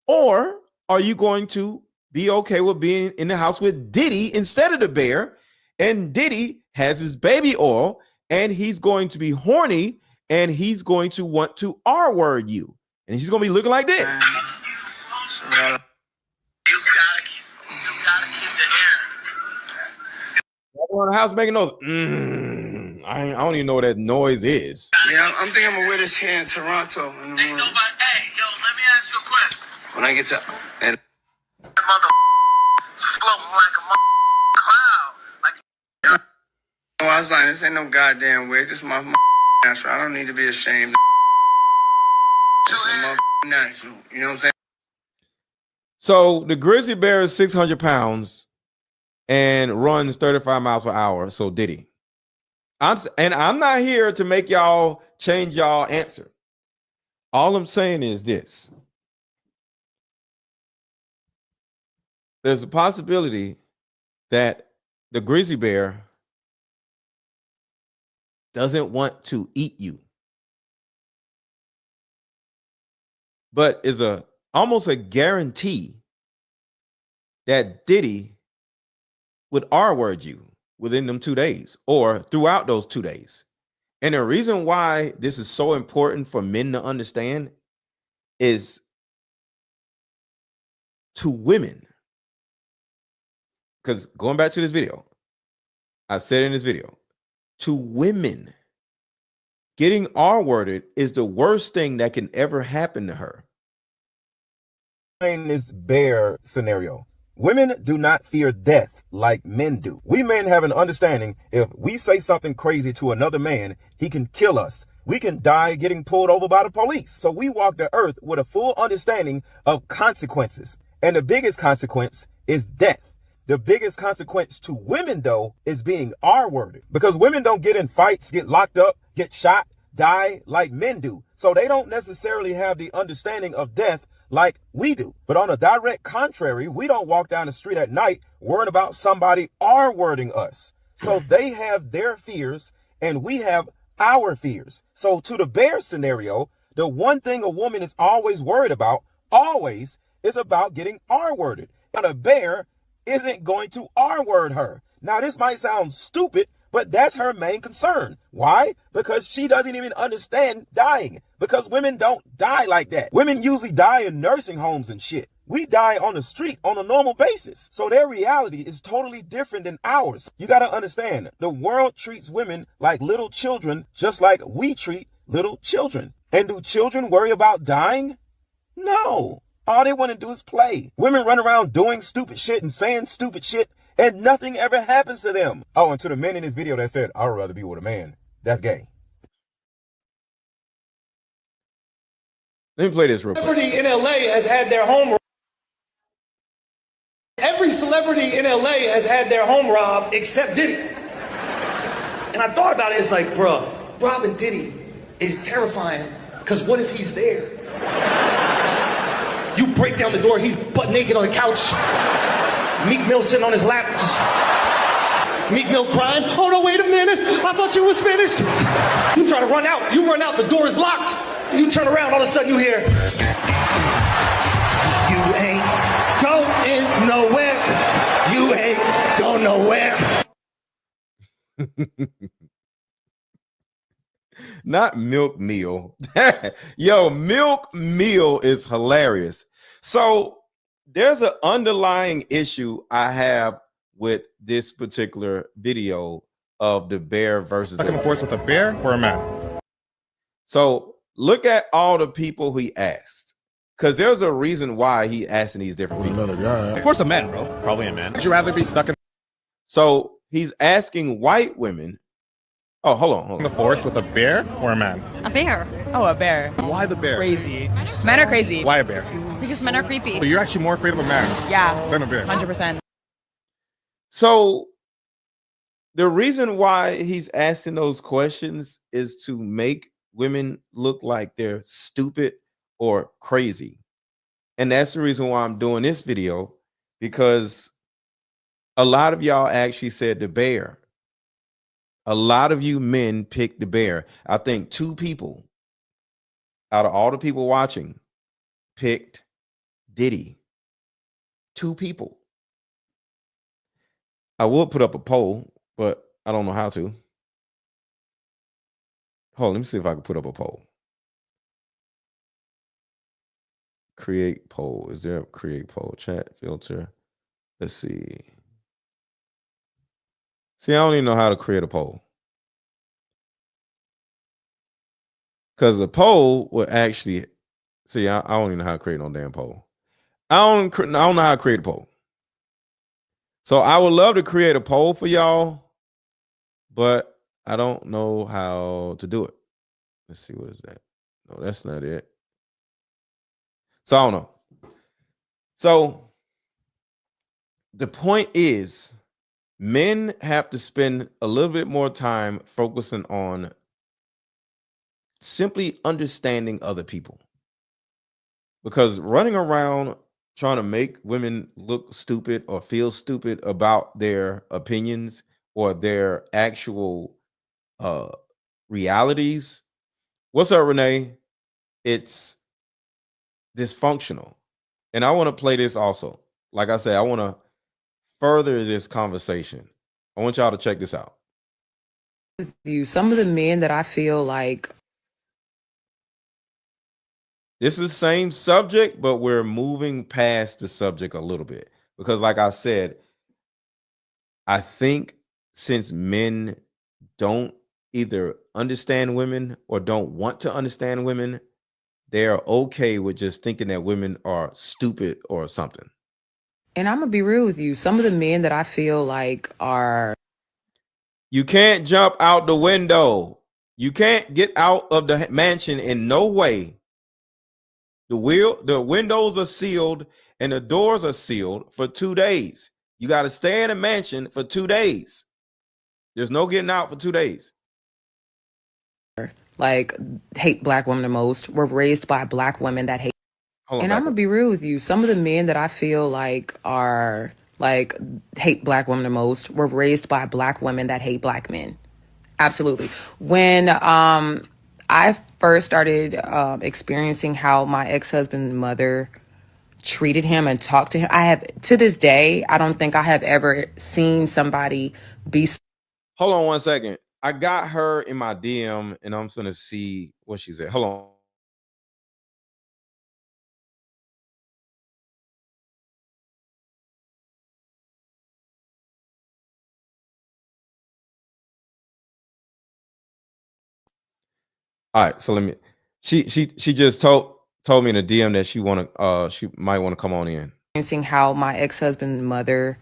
Or are you going to be okay with being in the house with Diddy instead of the bear? And Diddy has his baby oil and he's going to be horny and he's going to want to R-word you. And he's going to be looking like this. You gotta keep the hair. Everyone in the house making those. I don't even know what that noise is. Yeah, I'm thinking I'm gonna wear this here in Toronto. Hey, yo, let me ask you a question. When I get to and mother floating like a cloud. Like I was like, this ain't no goddamn wig. This is my natural. I don't need to be ashamed. This is my natural. You know what I'm saying? So the grizzly bear is 600 pounds and runs 35 miles per hour. So Diddy. I'm not here to make y'all change y'all answer. All I'm saying is this. There's a possibility that the grizzly bear doesn't want to eat you, but is almost a guarantee that Diddy would R-word you within them 2 days or throughout those 2 days. And the reason why this is so important for men to understand is to women. Because going back to this video, I said in this video, to women, getting R-worded is the worst thing that can ever happen to her. In this bear scenario, women do not fear death like men do. We men have an understanding if we say something crazy to another man, he can kill us. We can die getting pulled over by the police. So we walk the earth with a full understanding of consequences. And the biggest consequence is death. The biggest consequence to women, though, is being R-worded. Because women don't get in fights, get locked up, get shot, die like men do. So they don't necessarily have the understanding of death like we do. But on a direct contrary, we don't walk down the street at night worrying about somebody R-wording us. So they have their fears and we have our fears. So to the bear scenario, the one thing a woman is always worried about, always, is about getting R-worded. And a bear isn't going to R-word her. Now, this might sound stupid, but that's her main concern. Why? Because she doesn't even understand dying. Because women don't die like that. Women usually die in nursing homes and shit. We die on the street on a normal basis. So their reality is totally different than ours. You gotta understand, the world treats women like little children, just like we treat little children. And do children worry about dying? No. All they want to do is play. Women run around doing stupid shit and saying stupid shit, and nothing ever happens to them. Oh, and to the men in this video that said, I'd rather be with a man, that's gay. Let me play this real quick. Celebrity in LA has had their home. Every celebrity in LA has had their home robbed except Diddy. And I thought about it, it's like, bro, robbing Diddy is terrifying, because what if he's there? You break down the door, he's butt naked on the couch. Meek Mill sitting on his lap, just Meek Mill crying. Oh no, wait a minute, I thought you was finished. You try to run out, you run out, the door is locked. You turn around, all of a sudden you hear, you ain't going nowhere. You ain't going nowhere. Not Milk Meal. Yo, Milk Meal is hilarious. So there's an underlying issue I have with this particular video of the bear versus Stuck in the forest with a bear or a man? So look at all the people he asked, because there's a reason why he asking these different people. Another guy. Of course, a man, bro. Probably a man. Would you rather be stuck in So he's asking white women. Oh, hold the on. forest with a bear or a man? A bear. Oh, a bear. Why the bear? Crazy. Men are crazy. Why a bear? Because men are creepy. So you're actually more afraid of a man Yeah. than a bear. 100%. So the reason why he's asking those questions is to make women look like they're stupid or crazy. And that's the reason why I'm doing this video, because a lot of y'all actually said the bear. A lot of you men picked the bear. I think 2 people out of all the people watching picked Diddy. 2 people. I would put up a poll, but I don't know how to. Hold on, let me see if I can put up a poll. Create poll. Is there a create poll? Chat filter. Let's see. See, I don't even know how to create a poll. Because a poll would actually, see, I don't even know how to create no damn poll. I don't know how to create a poll. So I would love to create a poll for y'all, but I don't know how to do it. Let's see, what is that? No, that's not it. So I don't know. So the point is, men have to spend a little bit more time focusing on simply understanding other people. Because running around trying to make women look stupid or feel stupid about their opinions or their actual realities. What's up, Renee? It's dysfunctional. And I want to play this also. Like I said, I want to further this conversation. I want y'all to check this out. Some of the men that I feel like this is the same subject, but we're moving past the subject a little bit. Because like I said, I think since men don't either understand women or don't want to understand women, they're okay with just thinking that women are stupid or something. And I'm gonna be real with you. Some of the men that I feel like are. You can't jump out the window. You can't get out of the mansion in no way. The windows are sealed and the doors are sealed for 2 days. You got to stay in a mansion for 2 days. There's no getting out for 2 days. Like hate black women the most. Were raised by black women that hate. And I'm gonna be real with you. Some of the men that I feel like are like hate black women the most were raised by black women that hate black men. Absolutely. When I first started experiencing how my ex-husband's mother treated him and talked to him, I have, to this day, I don't think I have ever seen somebody be. Hold on 1 second. I got her in my DM and I'm gonna see what she said. Hold on. All right, so let me. She just told me in a DM that she might want to come on in. Experiencing how my ex-husband's mother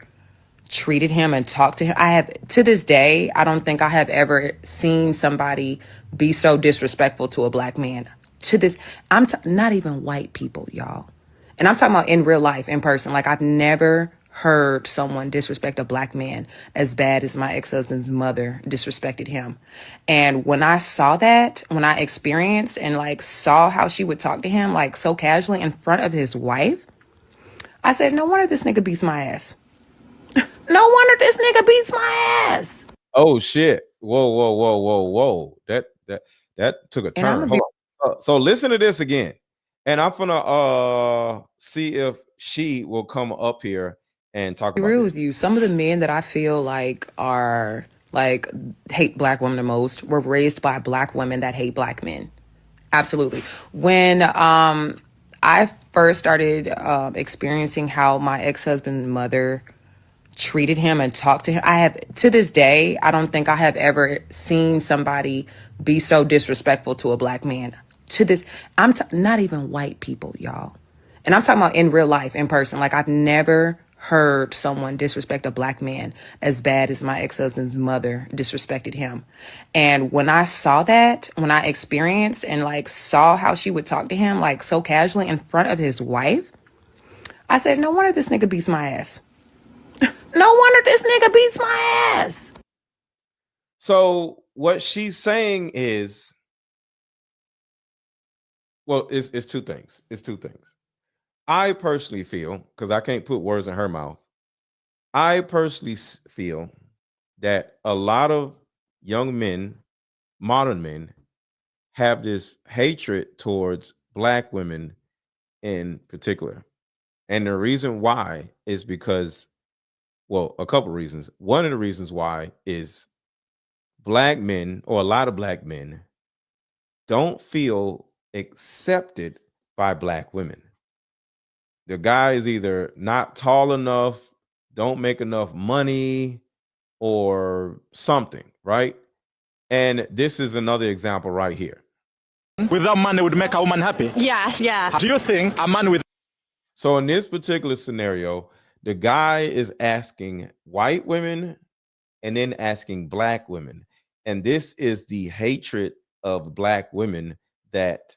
treated him and talked to him. I have, to this day, I don't think I have ever seen somebody be so disrespectful to a black man. To this, not even white people, y'all. And I'm talking about in real life, in person. Like, I've never heard someone disrespect a black man as bad as my ex-husband's mother disrespected him. And when I saw that, when I experienced and like saw how she would talk to him, like so casually in front of his wife, I said, no wonder this nigga beats my ass. No wonder this nigga beats my ass. Oh shit! Whoa! That took a turn. Hold on. So listen to this again, and I'm gonna see if she will come up here and talk about agree this. with you. Some of the men that I feel like are like hate black women the most were raised by black women that hate black men. Absolutely. When I first started experiencing how my ex-husband's mother treated him and talked to him, I have, to this day, I don't think I have ever seen somebody be so disrespectful to a black man. To this, not even white people, y'all. And I'm talking about in real life, in person. Like, I've never heard someone disrespect a black man as bad as my ex-husband's mother disrespected him. And when I saw that, when I experienced and like saw how she would talk to him, like so casually in front of his wife, I said, no wonder this nigga beats my ass. No wonder this nigga beats my ass. So what she's saying is, well, it's two things. It's two things. I personally feel, because I can't put words in her mouth, I personally feel that a lot of young men, modern men, have this hatred towards black women in particular. And the reason why is because, well, a couple reasons. One of the reasons why is black men, or a lot of black men, don't feel accepted by black women. The guy is either not tall enough, don't make enough money, or something, right? And this is another example right here. Without money would make a woman happy? Yes, yeah. Do you think a man with... So in this particular scenario, the guy is asking white women and then asking black women. And this is the hatred of black women that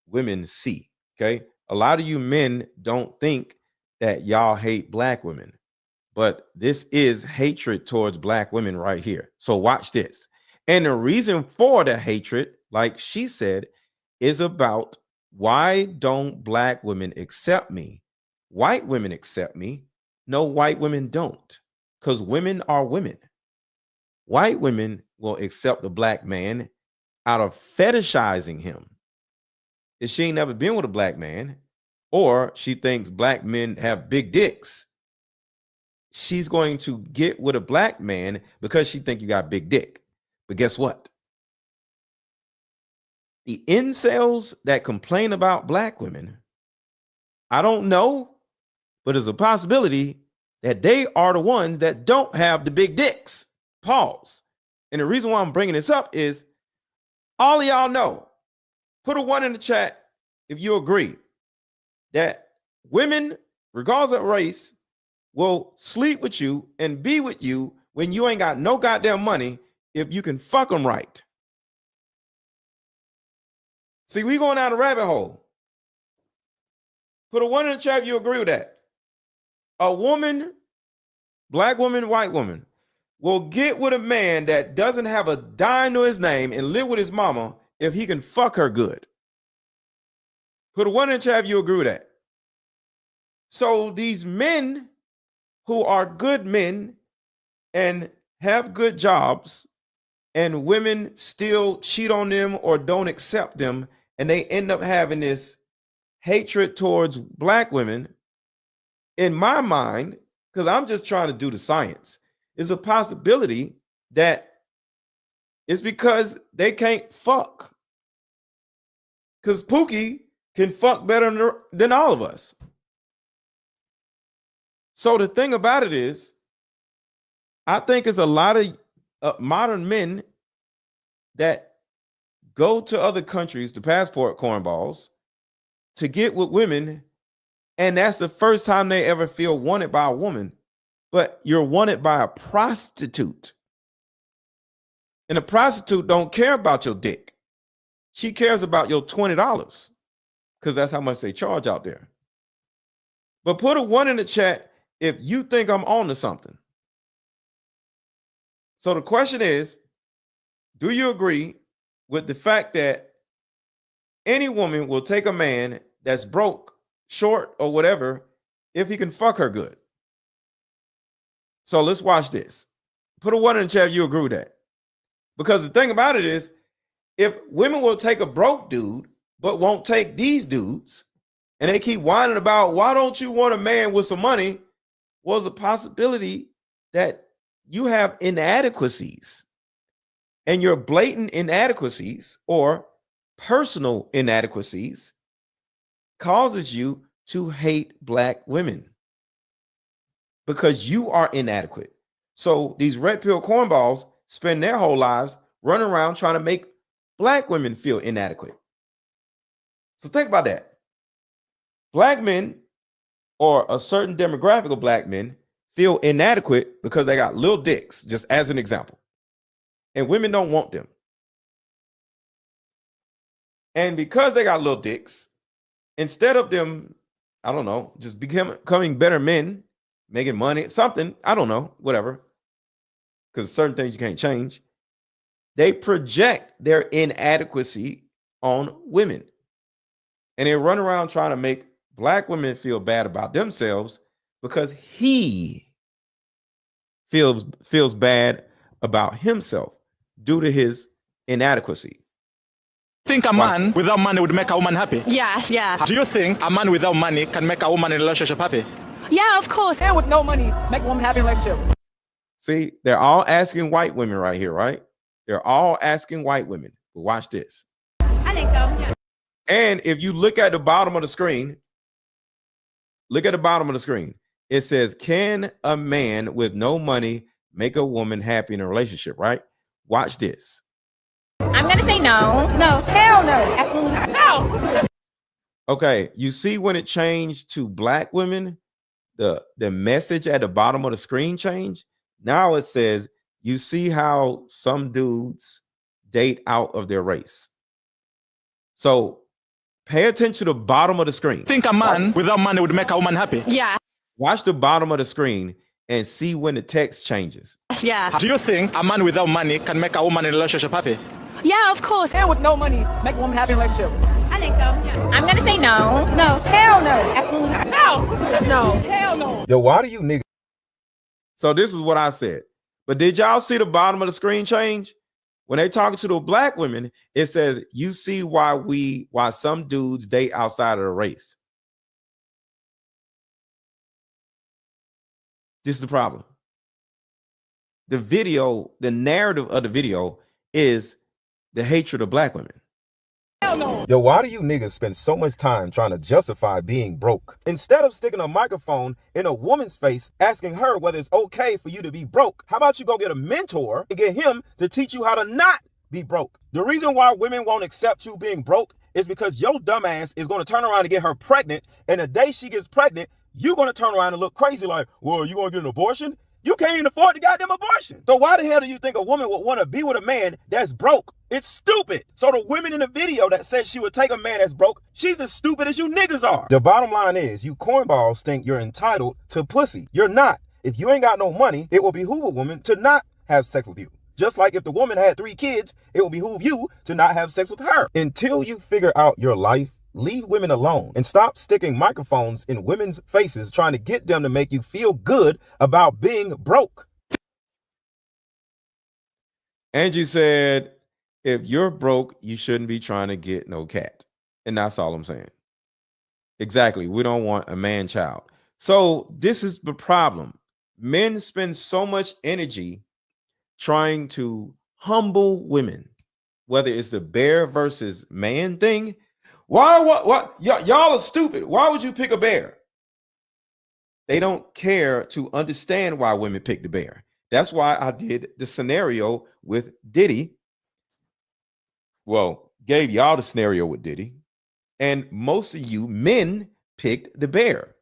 women see, okay? A lot of you men don't think that y'all hate black women, but this is hatred towards black women right here. So watch this. And the reason for the hatred, like she said, is about why don't black women accept me? White women accept me. No, white women don't, because women are women. White women will accept a black man out of fetishizing him. If she ain't never been with a black man, or she thinks black men have big dicks, she's going to get with a black man because she think you got big dick. But guess what? The incels that complain about black women, I don't know, but there's a possibility that they are the ones that don't have the big dicks. Pause. And the reason why I'm bringing this up is all of y'all know, put a 1 in the chat if you agree that women, regardless of race, will sleep with you and be with you when you ain't got no goddamn money if you can fuck them right. See, we going down a rabbit hole. Put a 1 in the chat if you agree with that. A woman, black woman, white woman, will get with a man that doesn't have a dime to his name and live with his mama if he can fuck her good. Put a 1 in the chat if you agree with that. So these men who are good men and have good jobs, and women still cheat on them or don't accept them, and they end up having this hatred towards black women. In my mind, because I'm just trying to do the science, is a possibility that it's because they can't fuck. Because Pookie can fuck better than all of us. So the thing about it is, I think it's a lot of modern men that go to other countries to passport cornballs to get with women, and that's the first time they ever feel wanted by a woman. But you're wanted by a prostitute. And a prostitute don't care about your dick. She cares about your $20 because that's how much they charge out there. But put a 1 in the chat if you think I'm on to something. So the question is, do you agree with the fact that any woman will take a man that's broke, short, or whatever if he can fuck her good? So let's watch this. Put a 1 in the chat if you agree with that. Because the thing about it is, if women will take a broke dude, but won't take these dudes, and they keep whining about, why don't you want a man with some money? Was a possibility that you have inadequacies, and your blatant inadequacies or personal inadequacies causes you to hate black women because you are inadequate. So these red pill cornballs spend their whole lives running around trying to make black women feel inadequate. So think about that. Black men, or a certain demographic of black men, feel inadequate because they got little dicks, just as an example. And women don't want them. And because they got little dicks, instead of them, I don't know, just becoming better men, making money, something, I don't know, whatever, because certain things you can't change, they project their inadequacy on women. And they run around trying to make black women feel bad about themselves because he feels bad about himself due to his inadequacy. Think a man without money would make a woman happy? Yes, yeah. Do you think a man without money can make a woman in a relationship happy? Yeah, of course. And with no money, make a woman happy in relationships. See, they're all asking white women right here, right? They're all asking white women. But watch this. I think so. Yeah. And if you look at the bottom of the screen, it says, can a man with no money make a woman happy in a relationship, right? Watch this. I'm going to say no. No, hell no. Absolutely no. Okay, you see when it changed to black women, the message at the bottom of the screen changed. Now it says, you see how some dudes date out of their race. So pay attention to the bottom of the screen. Think a man without money would make a woman happy? Yeah. Watch the bottom of the screen and see when the text changes. Yeah. Do you think a man without money can make a woman in a relationship happy? Yeah, of course. And with no money, make a woman happy in relationships. I think so. Yeah. I'm going to say no. No, hell no. Absolutely no. No, hell no. Yo, why do you niggas? So this is what I said. But did y'all see the bottom of the screen change? When they talking to the black women, it says, you see why some dudes date outside of the race. This is the problem. The video, the narrative of the video is the hatred of black women. Hell no. Yo, why do you niggas spend so much time trying to justify being broke? Instead of sticking a microphone in a woman's face, asking her whether it's okay for you to be broke, how about you go get a mentor and get him to teach you how to not be broke? The reason why women won't accept you being broke is because your dumbass is going to turn around and get her pregnant, and the day she gets pregnant, you're going to turn around and look crazy like, well, you going to get an abortion? You can't even afford the goddamn abortion. So why the hell do you think a woman would want to be with a man that's broke? It's stupid. So the women in the video that said she would take a man that's broke, she's as stupid as you niggas are. The bottom line is, you cornballs think you're entitled to pussy. You're not. If you ain't got no money, it will behoove a woman to not have sex with you. Just like if the woman had 3 kids, it will behoove you to not have sex with her. Until you figure out your life Leave women alone and stop sticking microphones in women's faces trying to get them to make you feel good about being broke. Angie said, if you're broke, you shouldn't be trying to get no cat. And that's all I'm saying. Exactly. We don't want a man child. So this is the problem. Men spend so much energy trying to humble women, whether it's the bear versus man thing. What? Y'all are stupid. Why would you pick a bear? They don't care to understand why women pick the bear. That's why I did the scenario with Diddy. Well, gave y'all the scenario with Diddy. And most of you men picked the bear.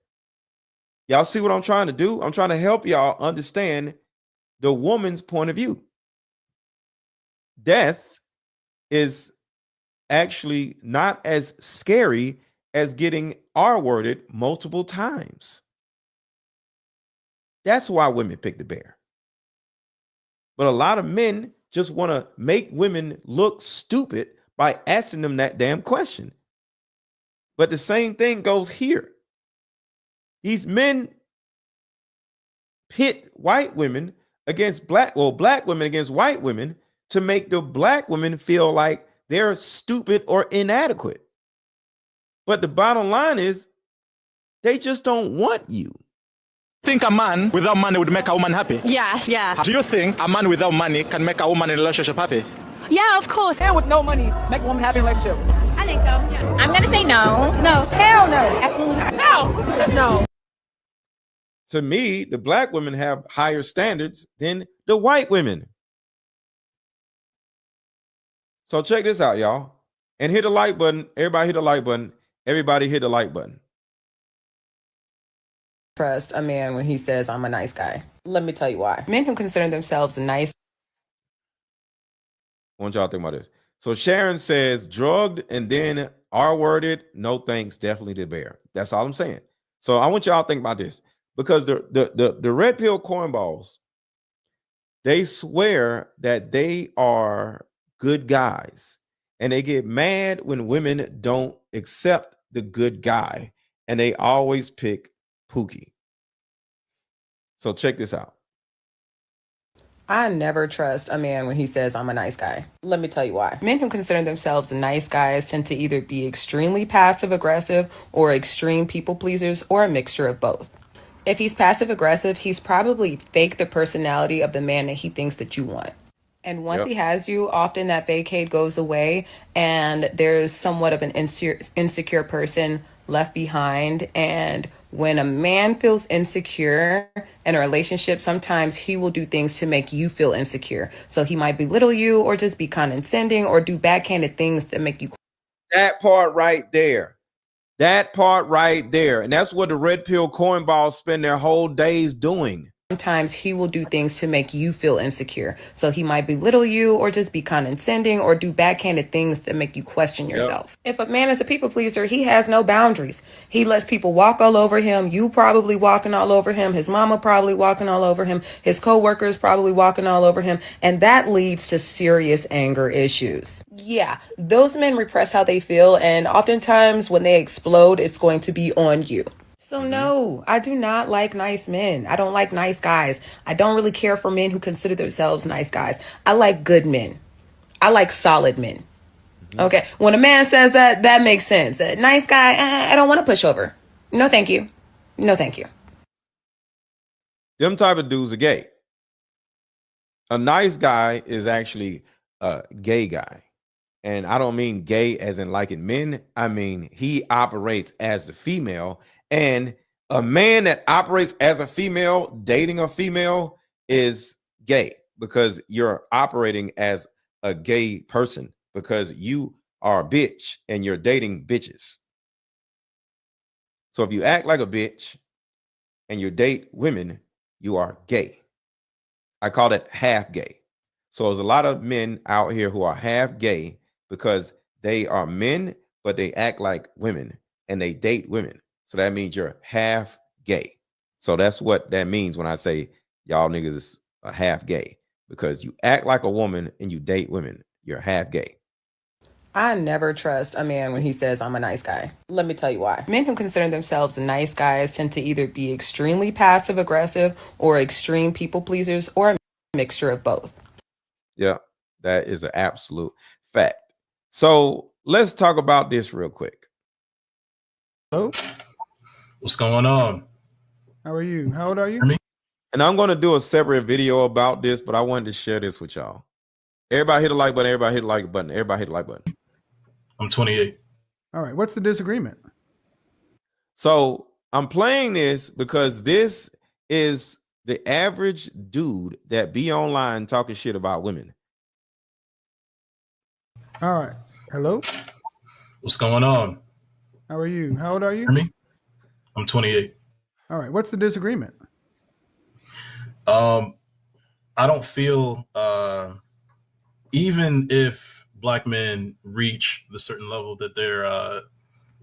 Y'all see what I'm trying to do? I'm trying to help y'all understand the woman's point of view. Death is actually not as scary as getting R-worded multiple times. That's why women pick the bear. But a lot of men just want to make women look stupid by asking them that damn question. But the same thing goes here. These men pit white women against black women against white women to make the black women feel like they're stupid or inadequate. But the bottom line is they just don't want you. Think a man without money would make a woman happy? Yes. Yeah. Do you think a man without money can make a woman in a relationship happy? Yeah, of course. And with no money, make a woman happy in relationships. I think so. Yeah. I'm gonna say no. No. Hell no. Absolutely not. No. To me, the black women have higher standards than the white women. So check this out, y'all. And hit the like button. Everybody hit the like button. Everybody hit the like button. Trust a man when he says, I'm a nice guy. Let me tell you why. Men who consider themselves nice. I want y'all to think about this. So Sharon says, drugged and then R-worded. No thanks. Definitely the bear. That's all I'm saying. So I want y'all to think about this. Because the red pill cornballs, they swear that they are good guys. And they get mad when women don't accept the good guy. And they always pick Pookie. So check this out. I never trust a man when he says, I'm a nice guy. Let me tell you why. Men who consider themselves nice guys tend to either be extremely passive aggressive or extreme people pleasers or a mixture of both. If he's passive aggressive, he's probably fake the personality of the man that he thinks that you want. And once he has you, often that vacate goes away and there's somewhat of an insecure person left behind. And when a man feels insecure in a relationship, sometimes he will do things to make you feel insecure. So he might belittle you or just be condescending or do backhanded things that make you. That part right there. That part right there. And that's what the red pill cornballs spend their whole days doing. Sometimes he will do things to make you feel insecure. So he might belittle you or just be condescending or do backhanded things that make you question yourself. If a man is a people pleaser, he has no boundaries. He lets people walk all over him. You probably walking all over him. His mama probably walking all over him. His coworkers probably walking all over him. And that leads to serious anger issues. Yeah, those men repress how they feel. And oftentimes when they explode, it's going to be on you. So no, I do not like nice men. I don't like nice guys. I don't really care for men who consider themselves nice guys. I like good men. I like solid men. Okay. When a man says that, that makes sense. A nice guy, I don't want to push over. No, thank you. No, thank you. Them type of dudes are gay. A nice guy is actually a gay guy. And I don't mean gay as in liking men. I mean, he operates as a female. And a man that operates as a female, dating a female, is gay because you're operating as a gay person because you are a bitch and you're dating bitches. So if you act like a bitch and you date women, you are gay. I call that half gay. So there's a lot of men out here who are half gay because they are men, but they act like women and they date women. So that means you're half gay. So that's what that means when I say y'all niggas is a half gay, because you act like a woman and you date women. You're half gay. I never trust a man when he says I'm a nice guy. Let me tell you why. Men who consider themselves nice guys tend to either be extremely passive aggressive or extreme people pleasers or a mixture of both. Yeah, that is an absolute fact. So let's talk about this real quick. Hello? What's going on? How are you? How old are you? And I'm going to do a separate video about this, but I wanted to share this with y'all. Everybody hit the like button. Everybody hit the like button. Everybody hit the like button. I'm 28. All right. What's the disagreement? So I'm playing this because this is the average dude that be online talking shit about women. All right. Hello? What's going on? How are you? How old are you? I'm 28. All right. What's the disagreement? I don't feel even if black men reach the certain level that they're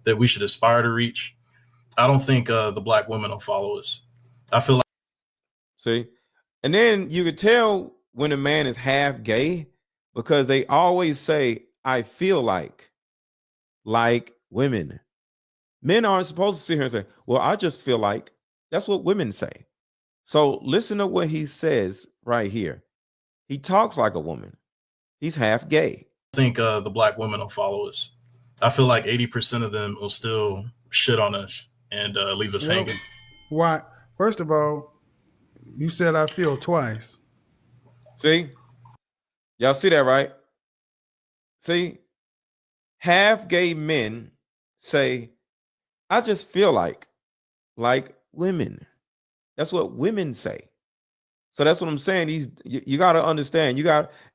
that we should aspire to reach, I don't think the black women will follow us. I feel like See, and then you could tell when a man is half gay because they always say, I feel like women. Men aren't supposed to sit here and say, well, I just feel like. That's what women say. So listen to what he says right here. He talks like a woman. He's half gay. I think the black women will follow us. I feel like 80% of them will still shit on us and leave us hanging. Why? First of all, you said I feel twice. See? Y'all see that, right? See? Half gay men say, I just feel like women. That's what women say. So that's what I'm saying. You got to understand.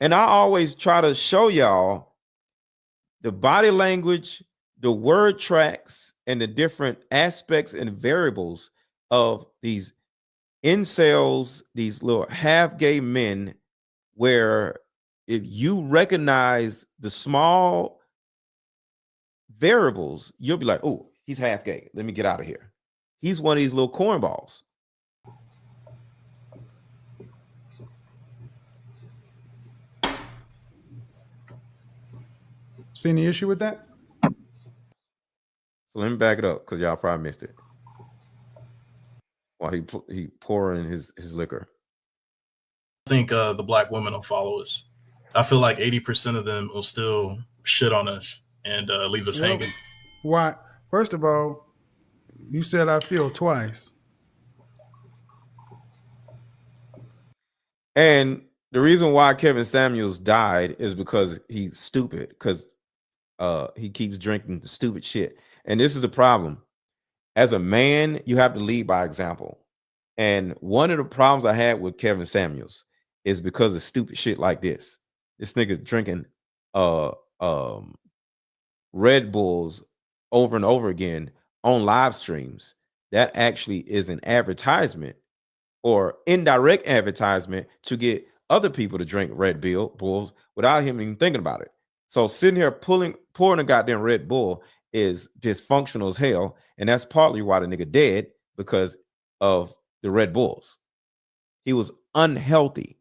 And I always try to show y'all the body language, the word tracks, and the different aspects and variables of these incels, these little half gay men, where if you recognize the small variables, you'll be like, oh, he's half gay. Let me get out of here. He's one of these little cornballs. See any issue with that? So let me back it up because y'all probably missed it. While he pouring his liquor. I think the black women will follow us. I feel like 80% of them will still shit on us and leave us hanging. Why? First of all, you said I feel twice. And the reason why Kevin Samuels died is because he's stupid, because he keeps drinking the stupid shit. And this is the problem. As a man, you have to lead by example. And one of the problems I had with Kevin Samuels is because of stupid shit like this. This nigga drinking Red Bulls over and over again on live streams. That actually is an advertisement or indirect advertisement to get other people to drink Red Bulls without him even thinking about it. So sitting here pouring a goddamn Red Bull is dysfunctional as hell. And that's partly why the nigga dead, because of the Red Bulls. He was unhealthy.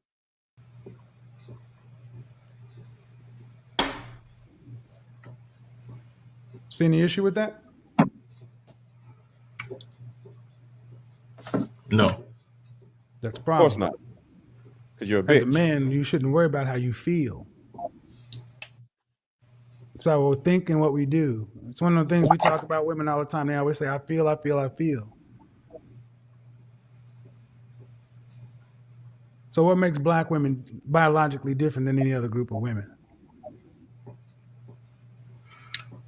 See any issue with that? No. That's a problem. Of course not. Because you're a bitch. As a man, you shouldn't worry about how you feel. That's why we're thinking what we do. It's one of the things we talk about women all the time. They always say, I feel, I feel, I feel. So what makes black women biologically different than any other group of women?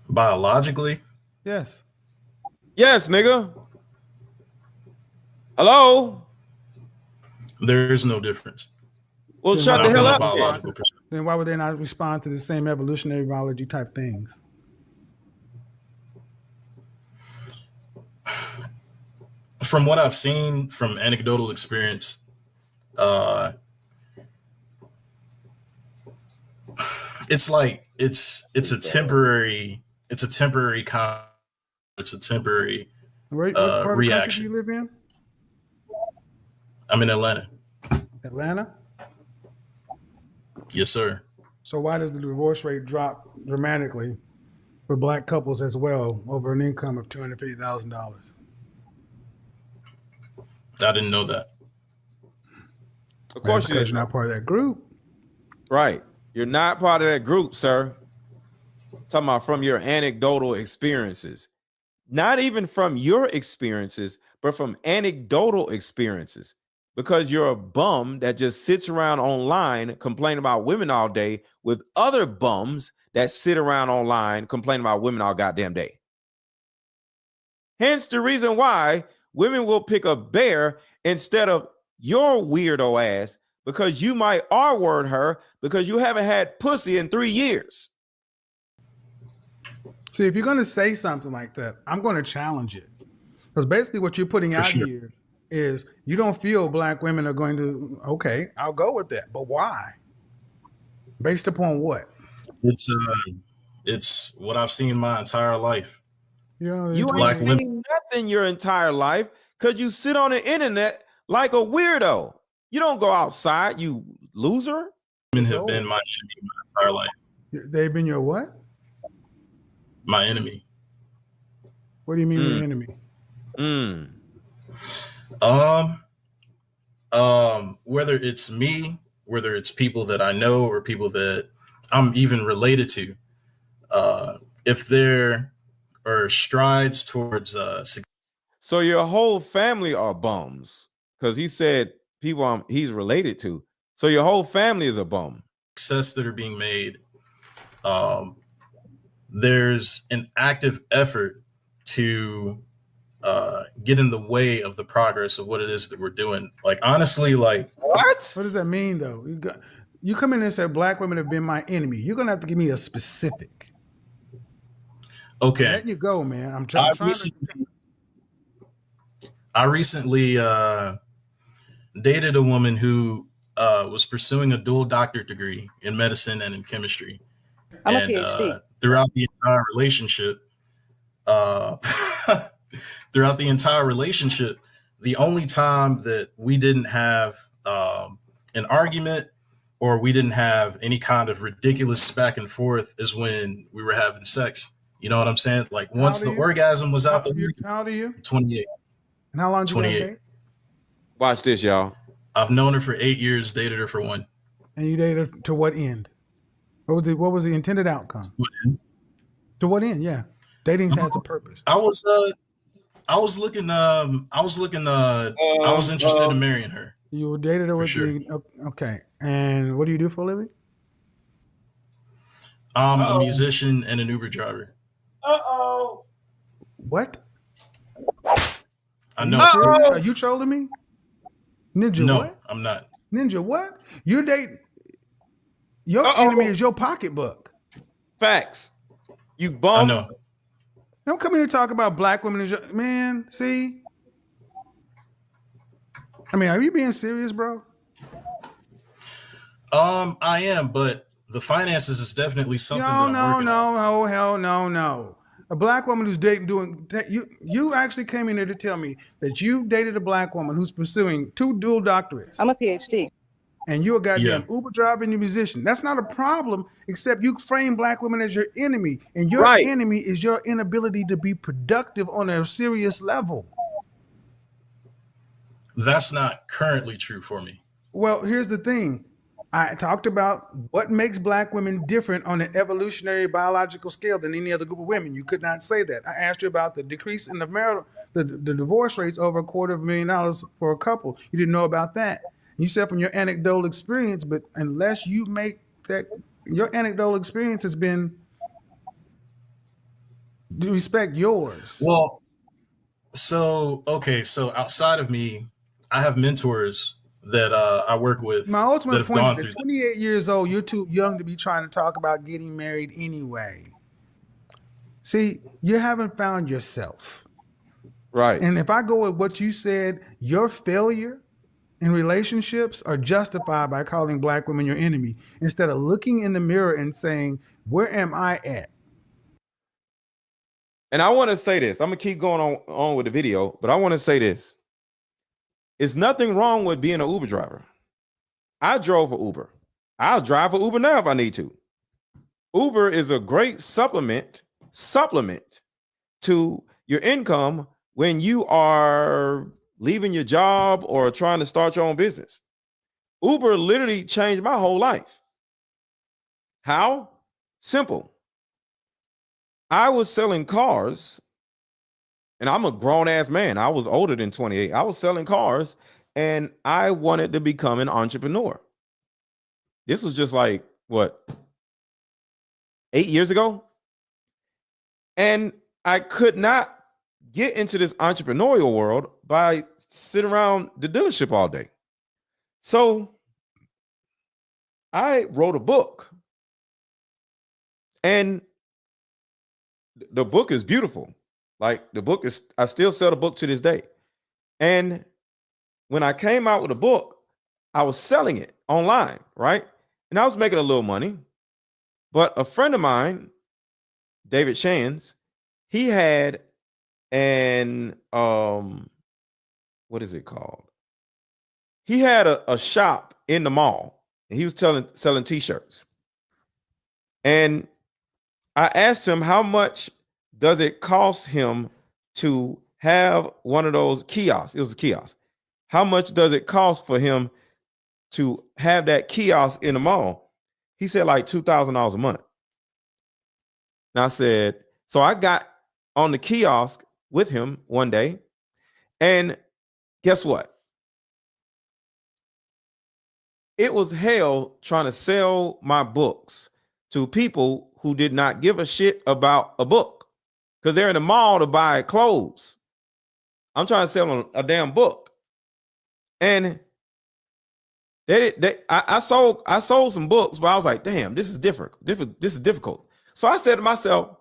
Biologically? Yes. Yes, nigga. Hello? There's no difference. Well, Then shut the hell up. Then why would they not respond to the same evolutionary biology type things? From what I've seen from anecdotal experience, it's like it's a temporary What part of the country reaction. do you live in? I'm in Atlanta. Atlanta? Yes, sir. So why does the divorce rate drop dramatically for black couples as well over an income of $250,000? I didn't know that. Of course you Because didn't you're know. not part of that group. Right. You're not part of that group, sir. Talking about from your anecdotal experiences. Not even from your experiences, but from anecdotal experiences. Because you're a bum that just sits around online complaining about women all day with other bums that sit around online complaining about women all goddamn day. Hence the reason why women will pick a bear instead of your weirdo ass, because you might R-word her because you haven't had pussy in 3 years. See, if you're going to say something like that, I'm going to challenge it. Because basically what you're putting out here is you don't feel black women are going to, okay, I'll go with that. But why? Based upon what? It's what I've seen my entire life. You ain't seen nothing your entire life because you sit on the internet like a weirdo. You don't go outside, you loser. Women have been my enemy my entire life. They've been your what? My enemy. What do you mean an enemy? Whether it's me, whether it's people that I know or people that I'm even related to, if there are strides towards so your whole family are bums, because he said people he's related to. So your whole family is a bum. Success that are being made, there's an active effort to get in the way of the progress of what it is that we're doing. Like, honestly, like what does that mean though? You come in and say black women have been my enemy. You're gonna have to give me a specific. Okay, I'm letting you go, man. I'm trying to. I recently dated a woman who was pursuing a dual doctorate degree in medicine and in chemistry. I'm a PhD. Throughout the entire relationship, the only time that we didn't have an argument or we didn't have any kind of ridiculous back and forth is when we were having sex. You know what I'm saying? Like, once the orgasm was out the window. How old are you? 28. And how long did you guys date? Watch this, y'all. I've known her for 8 years, dated her for 1. And you dated her to what end? What was the intended outcome? To what end? Yeah. Dating has a purpose. I was interested in marrying her. You dated her with sure. Okay. And what do you do for a living? I'm a musician and an Uber driver. What? I know. Are you trolling me? Ninja, no, what? I'm not. Ninja, what? You date your enemy is your pocketbook. Facts. You bum. I know. Don't come here to talk about black women as your man. See? I mean, are you being serious, bro? I am, but the finances is definitely something that I'm working on. No, hell no. A black woman who's dating you actually came in here to tell me that you dated a black woman who's pursuing 2 dual doctorates. I'm a PhD. And you're a goddamn Uber driver and you're a musician. That's not a problem, except you frame black women as your enemy. And your enemy is your inability to be productive on a serious level. That's not currently true for me. Well, here's the thing. I talked about what makes black women different on an evolutionary biological scale than any other group of women. You could not say that. I asked you about the decrease in the divorce rates over $250,000 for a couple. You didn't know about that. You said from your anecdotal experience, but unless you make that, your anecdotal experience has been to respect yours. Well, so outside of me, I have mentors that I work with. My ultimate point is that 28 years old, you're too young to be trying to talk about getting married anyway. See, you haven't found yourself. Right. And if I go with what you said, your failure in relationships are justified by calling black women your enemy instead of looking in the mirror and saying, where am I at? And I want to say this. I'm going to keep going on with the video, but I want to say this. It's nothing wrong with being an Uber driver. I drove for Uber. I'll drive for Uber now if I need to. Uber is a great supplement to your income when you are leaving your job or trying to start your own business. Uber literally changed my whole life. How? Simple. I was selling cars, and I'm a grown ass man. I was older than 28. I was selling cars, and I wanted to become an entrepreneur. This was just like, what, 8 years ago? And I could not get into this entrepreneurial world by sitting around the dealership all day. So I wrote a book, and the book is beautiful. Like, the book is, I still sell the book to this day. And when I came out with a book, I was selling it online, right? And I was making a little money. But a friend of mine, David Shands, he had an what is it called? He had a shop in the mall, and he was selling t-shirts. And I asked him, how much does it cost him to have one of those kiosks? It was a kiosk. How much does it cost for him to have that kiosk in the mall? He said like $2,000 a month. And I said, so I got on the kiosk with him one day, and guess what? It was hell trying to sell my books to people who did not give a shit about a book, because they're in the mall to buy clothes. I'm trying to sell them a damn book. And I sold some books, but I was like, damn, this is different. This is difficult. So I said to myself,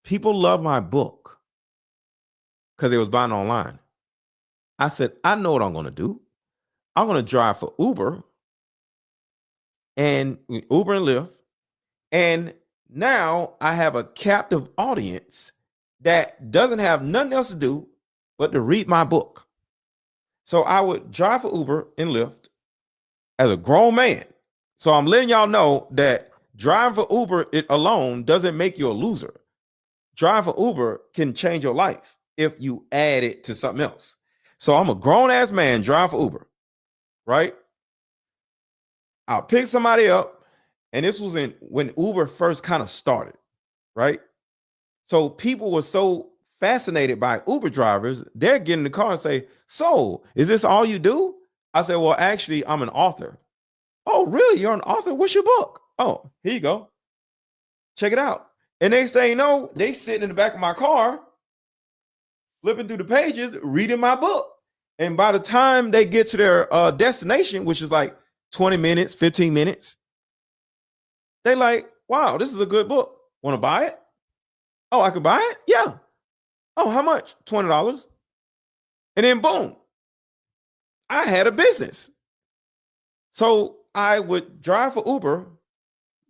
people love my book because they was buying online. I said, I know what I'm going to do. I'm going to drive for Uber and Lyft. And now I have a captive audience that doesn't have nothing else to do but to read my book. So I would drive for Uber and Lyft as a grown man. So I'm letting y'all know that driving for Uber it alone doesn't make you a loser. Driving for Uber can change your life if you add it to something else. So I'm a grown ass man driving for Uber, right? I'll pick somebody up, and this was when Uber first kind of started, right? So people were so fascinated by Uber drivers, they're getting in the car and say, so is this all you do? I said, well, actually, I'm an author. Oh, really? You're an author? What's your book? Oh, here you go. Check it out. And they say, no, they sitting in the back of my car, flipping through the pages, reading my book. And by the time they get to their destination, which is like 20 minutes, 15 minutes, they like, wow, this is a good book. Want to buy it? Oh, I can buy it? Yeah. Oh, how much? $20. And then boom, I had a business. So I would drive for Uber,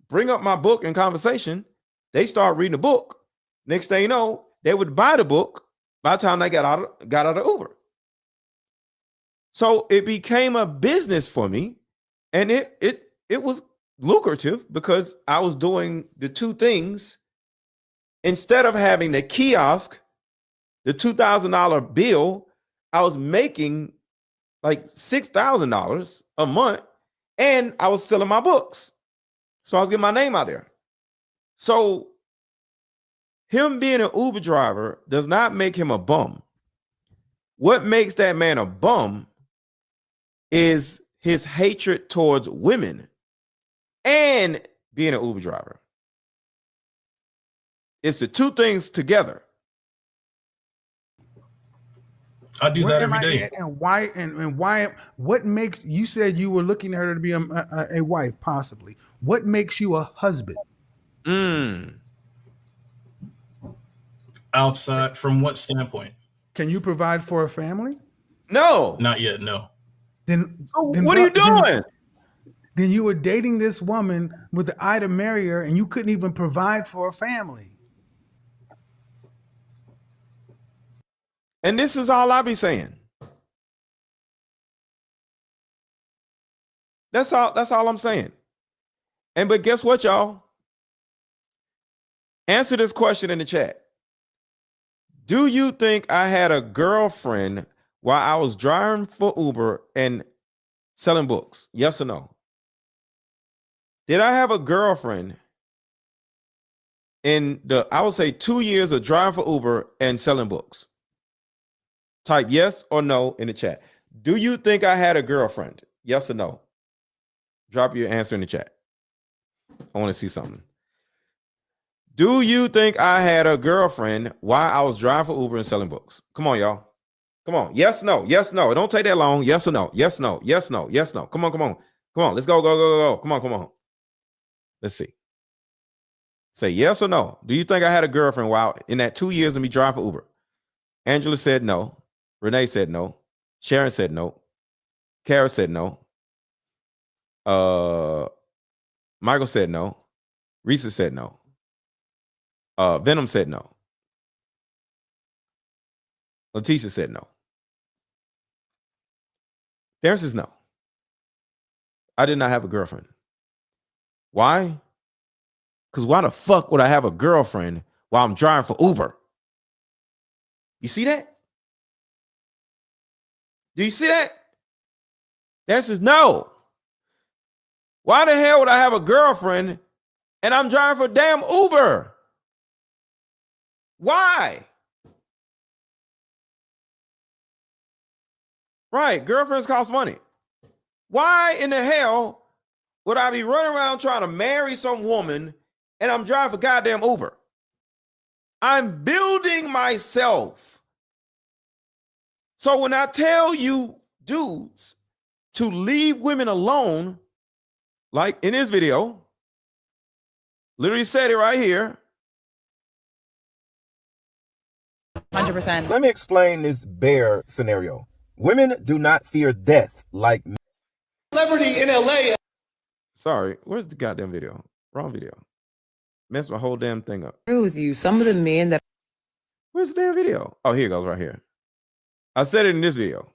bring up my book in conversation. They start reading the book. Next thing you know, they would buy the book by the time they got out of Uber. So it became a business for me, and it was lucrative because I was doing the two things. Instead of having the kiosk, the $2,000 bill, I was making like $6,000 a month, and I was selling my books. So I was getting my name out there. So him being an Uber driver does not make him a bum. What makes that man a bum is his hatred towards women and being an Uber driver. It's the two things together. I do that every day. And why? And why? What makes you said you were looking at her to be a wife, possibly? What makes you a husband? Outside from what standpoint? Can you provide for a family? No, not yet. No. Then what are you doing? Then you were dating this woman with the eye to marry her, and you couldn't even provide for a family. And this is all I be saying. That's all I'm saying. But guess what, y'all? Answer this question in the chat. Do you think I had a girlfriend while I was driving for Uber and selling books? Yes or no? Did I have a girlfriend in the, I would say, 2 years of driving for Uber and selling books? Type yes or no in the chat. Do you think I had a girlfriend? Yes or no? Drop your answer in the chat. I want to see something. Do you think I had a girlfriend while I was driving for Uber and selling books? Come on, y'all. Come on. Yes, no. Yes, no. It don't take that long. Yes or no. Yes, no. Yes, no. Yes, no. Come on, come on. Come on. Let's go, go, go, go, go. Come on, come on. Let's see. Say yes or no. Do you think I had a girlfriend while in that 2 years of me driving for Uber? Angela said no. Renee said no. Sharon said no. Kara said no. Michael said no. Risa said no. Venom said no. Letitia said no. Darren says no. I did not have a girlfriend. Why? Because why the fuck would I have a girlfriend while I'm driving for Uber? You see that? Do you see that? Darren says no. Why the hell would I have a girlfriend and I'm driving for damn Uber? Why? Right, girlfriends cost money. Why in the hell would I be running around trying to marry some woman and I'm driving for goddamn Uber? I'm building myself. So when I tell you dudes to leave women alone, like in this video, literally said it right here. 100%. Let me explain this bear scenario. Women do not fear death like Celebrity in LA. Sorry, where's the goddamn video? Wrong video. Messed my whole damn thing up. I agree with you. Some of the men that Where's the damn video? Oh, here it goes right here. I said it in this video.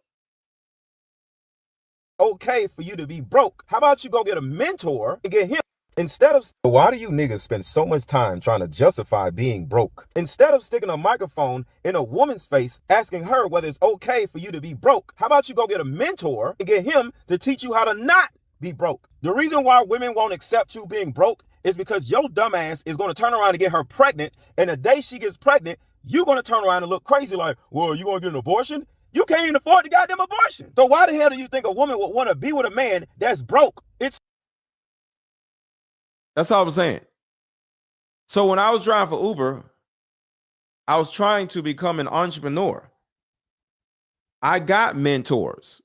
okay for you to be broke. How about you go get a mentor and get him instead of... Why do you niggas spend so much time trying to justify being broke? Instead of sticking a microphone in a woman's face, asking her whether it's okay for you to be broke, how about you go get a mentor and get him to teach you how to not be broke? The reason why women won't accept you being broke is because your dumbass is going to turn around and get her pregnant, and the day she gets pregnant, you're going to turn around and look crazy like, well, you going to get an abortion? You can't even afford the goddamn abortion. So why the hell do you think a woman would want to be with a man that's broke? That's all I'm saying. So when I was driving for Uber, I was trying to become an entrepreneur. I got mentors.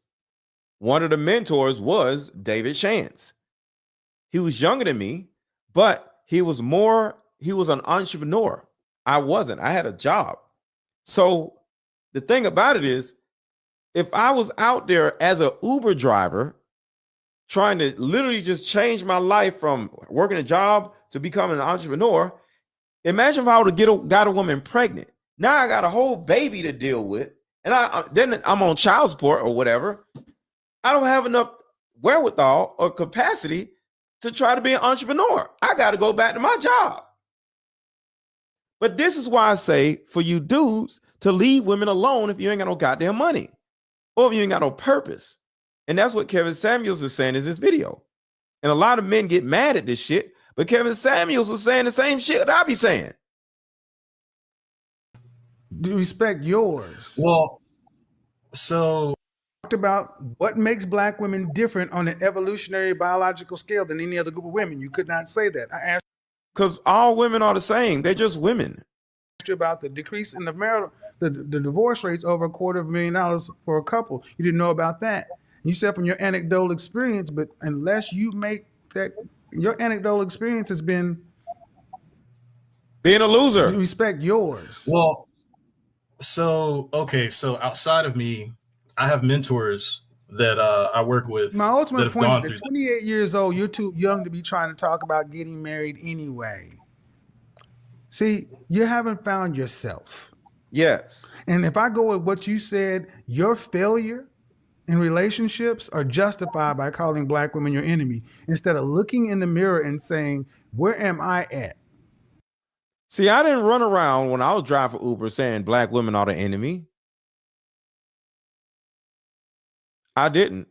One of the mentors was David Shantz. He was younger than me, but he was an entrepreneur. I wasn't. I had a job. So the thing about it is, if I was out there as an Uber driver, trying to literally just change my life from working a job to becoming an entrepreneur, imagine if I would have got a woman pregnant. Now I got a whole baby to deal with, and then I'm on child support or whatever. I don't have enough wherewithal or capacity to try to be an entrepreneur. I got to go back to my job. But this is why I say for you dudes to leave women alone if you ain't got no goddamn money or if you ain't got no purpose. And that's what Kevin Samuels is saying in this video. And a lot of men get mad at this shit, but Kevin Samuels was saying the same shit that I be saying. Do respect yours. Well, so Talked about what makes black women different on an evolutionary biological scale than any other group of women. You could not say that. I asked Because all women are the same. They're just women. you about the decrease in the divorce rates over $250,000 for a couple. You didn't know about that. You said from your anecdotal experience, but unless you make that, your anecdotal experience has been being a loser. Respect yours. Well, so outside of me, I have mentors that I work with. My that ultimate have point gone is through at 28 years old, you're too young to be trying to talk about getting married anyway. See, you haven't found yourself. Yes. And if I go with what you said, your failure in relationships are justified by calling black women your enemy instead of looking in the mirror and saying, where am I at? See, I didn't run around when I was driving for Uber saying black women are the enemy. I didn't.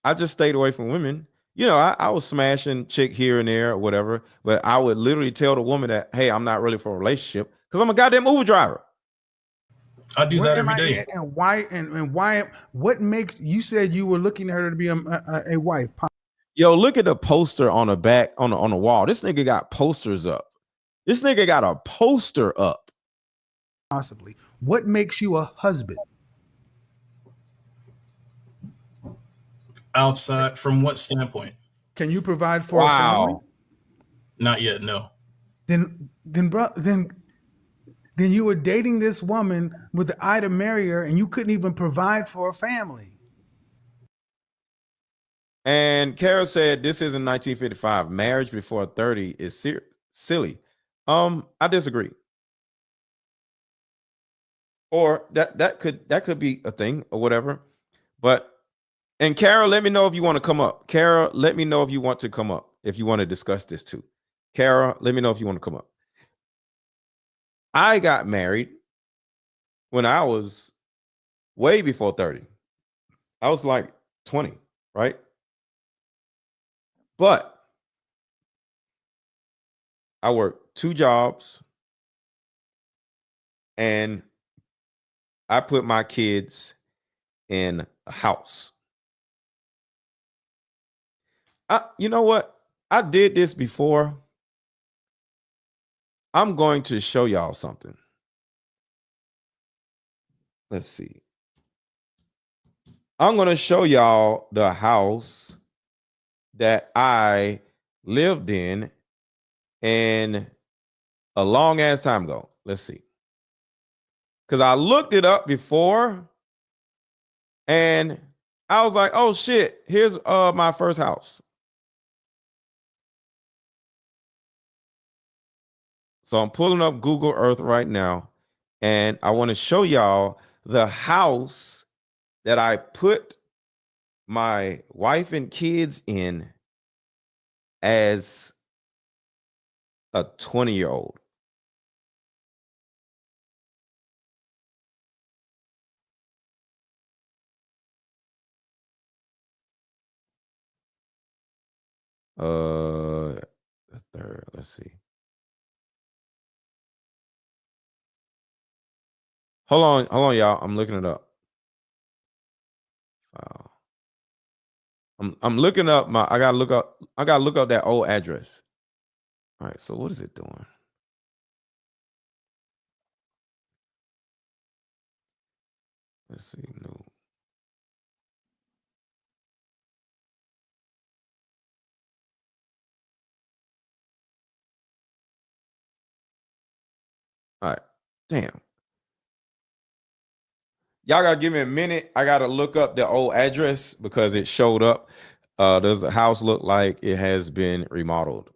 I just stayed away from women. You know, I was smashing chick here and there or whatever, but I would literally tell the woman that, hey, I'm not really for a relationship because I'm a goddamn Uber driver. I do Where that am every I day. at and why and why what makes you said you were looking at her to be a wife? Yo, look at the poster on the back on the wall. This nigga got posters up. This nigga got a poster up. Possibly. What makes you a husband? Outside, from what standpoint? Can you provide for a family? Not yet, no. Then you were dating this woman with the eye to marry her, and you couldn't even provide for a family. And Kara said, "This isn't 1955. Marriage before 30 is silly." I disagree. Or that could be a thing or whatever. But and Kara, let me know if you want to come up. Kara, let me know if you want to come up. If you want to discuss this too. Kara, let me know if you want to come up. I got married when I was way before 30. I was like 20, right? But I worked 2 jobs and I put my kids in a house. You know what? I did this before. I'm going to show y'all something. Let's see. I'm going to show y'all the house that I lived in and a long ass time ago. Let's see. Because I looked it up before and I was like, oh shit, here's my first house. So I'm pulling up Google Earth right now and I want to show y'all the house that I put my wife and kids in as a 20-year-old. The third, let's see. Hold on, y'all. I'm looking it up. Wow. I'm looking up I gotta look up that old address. All right, so what is it doing? Let's see. No. All right. Damn. Y'all gotta give me a minute. I gotta look up the old address because it showed up. Does the house look like it has been remodeled?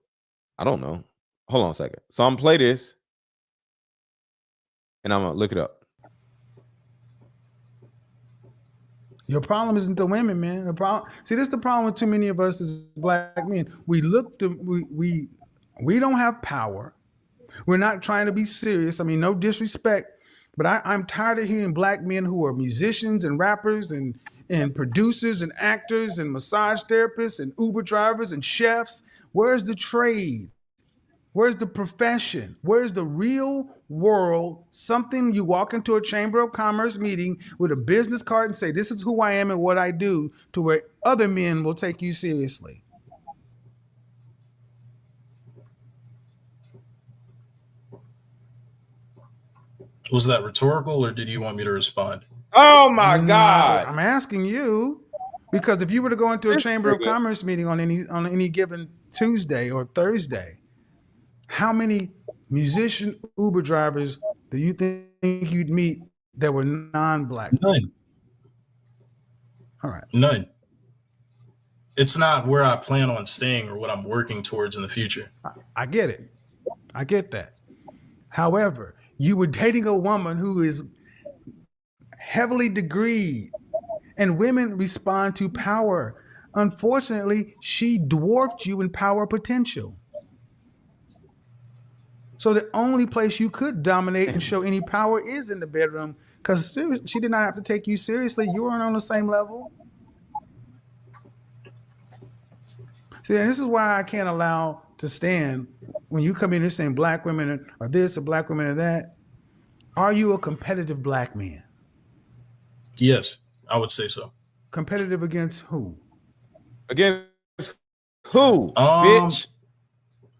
I don't know. Hold on a second. So I'm gonna play this and I'm gonna look it up. Your problem isn't the women, man. The problem, see, this is the problem with too many of us as black men. We look to we don't have power. We're not trying to be serious. I mean, no disrespect, but I'm tired of hearing black men who are musicians and rappers and producers and actors and massage therapists and Uber drivers and chefs. Where's the trade? Where's the profession? Where's the real world? Something you walk into a chamber of commerce meeting with a business card and say, this is who I am and what I do, to where other men will take you seriously. Was that rhetorical or did you want me to respond? Oh my God. I'm asking you, because if you were to go into a chamber of commerce meeting on any given Tuesday or Thursday, how many musician Uber drivers do you think you'd meet that were non-black? None. All right. None. It's not where I plan on staying or what I'm working towards in the future. I get it. I get that. However, you were dating a woman who is heavily degreed, and women respond to power. Unfortunately, she dwarfed you in power potential. So the only place you could dominate and show any power is in the bedroom, because she did not have to take you seriously. You weren't on the same level. See, and this is why I can't allow to stand when you come in here saying black women are this or black women are that. Are you a competitive black man? Yes, I would say so. Competitive against who? Against who, bitch?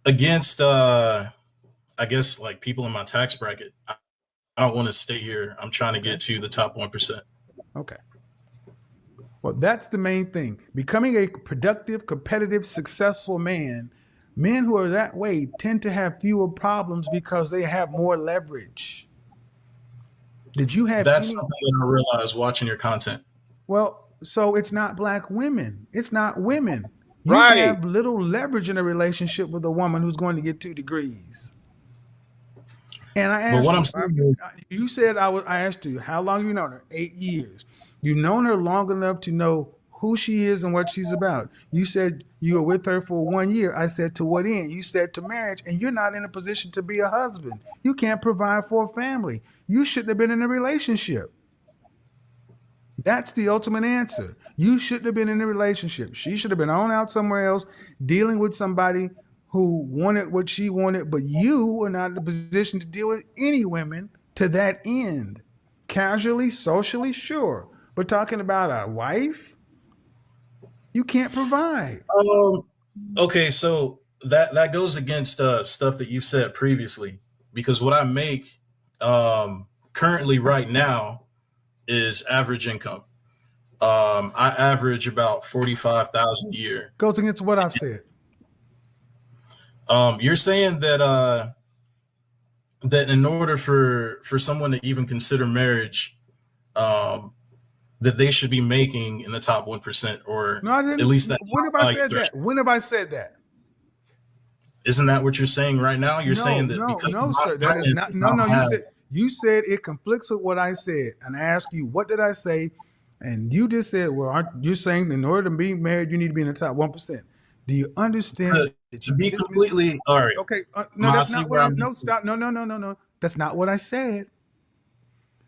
Against I guess like people in my tax bracket. I don't want to stay here. I'm trying to get to the top 1%. Okay. Well, that's the main thing. Becoming a productive, competitive, successful man, men who are that way tend to have fewer problems because they have more leverage. Did you have That's any? something that I realized watching your content. Well, so it's not black women. It's not women. You Right. have little leverage in a relationship with a woman who's going to get 2 degrees. And I But asked what you, I'm saying you said I asked you, how long have you known her? 8 years. You've known her long enough to know who she is and what she's about. You said you were with her for 1 year. I said, to what end? You said to marriage, and you're not in a position to be a husband. You can't provide for a family. You shouldn't have been in a relationship. That's the ultimate answer. You shouldn't have been in a relationship. She should have been on out somewhere else dealing with somebody who wanted what she wanted, but you were not in a position to deal with any women to that end. Casually, socially, sure. But talking about a wife, you can't provide. Okay, so that goes against stuff that you've said previously, because what I make currently right now is average income. I average about 45,000 a year. Goes against what I've said. You're saying that that in order for someone to even consider marriage, that they should be making in the top 1%, or No, I didn't. at least that. When have I said that? When have I said that? Isn't that what you're saying right now? You're saying that because no, sir. That is not. No. You said it conflicts with what I said, and I asked you, what did I say? And you just said, well, aren't you saying in order to be married, you need to be in the top 1%? Do you understand? To be completely all right. Okay. No, that's not what I. No, stop. No. That's not what I said.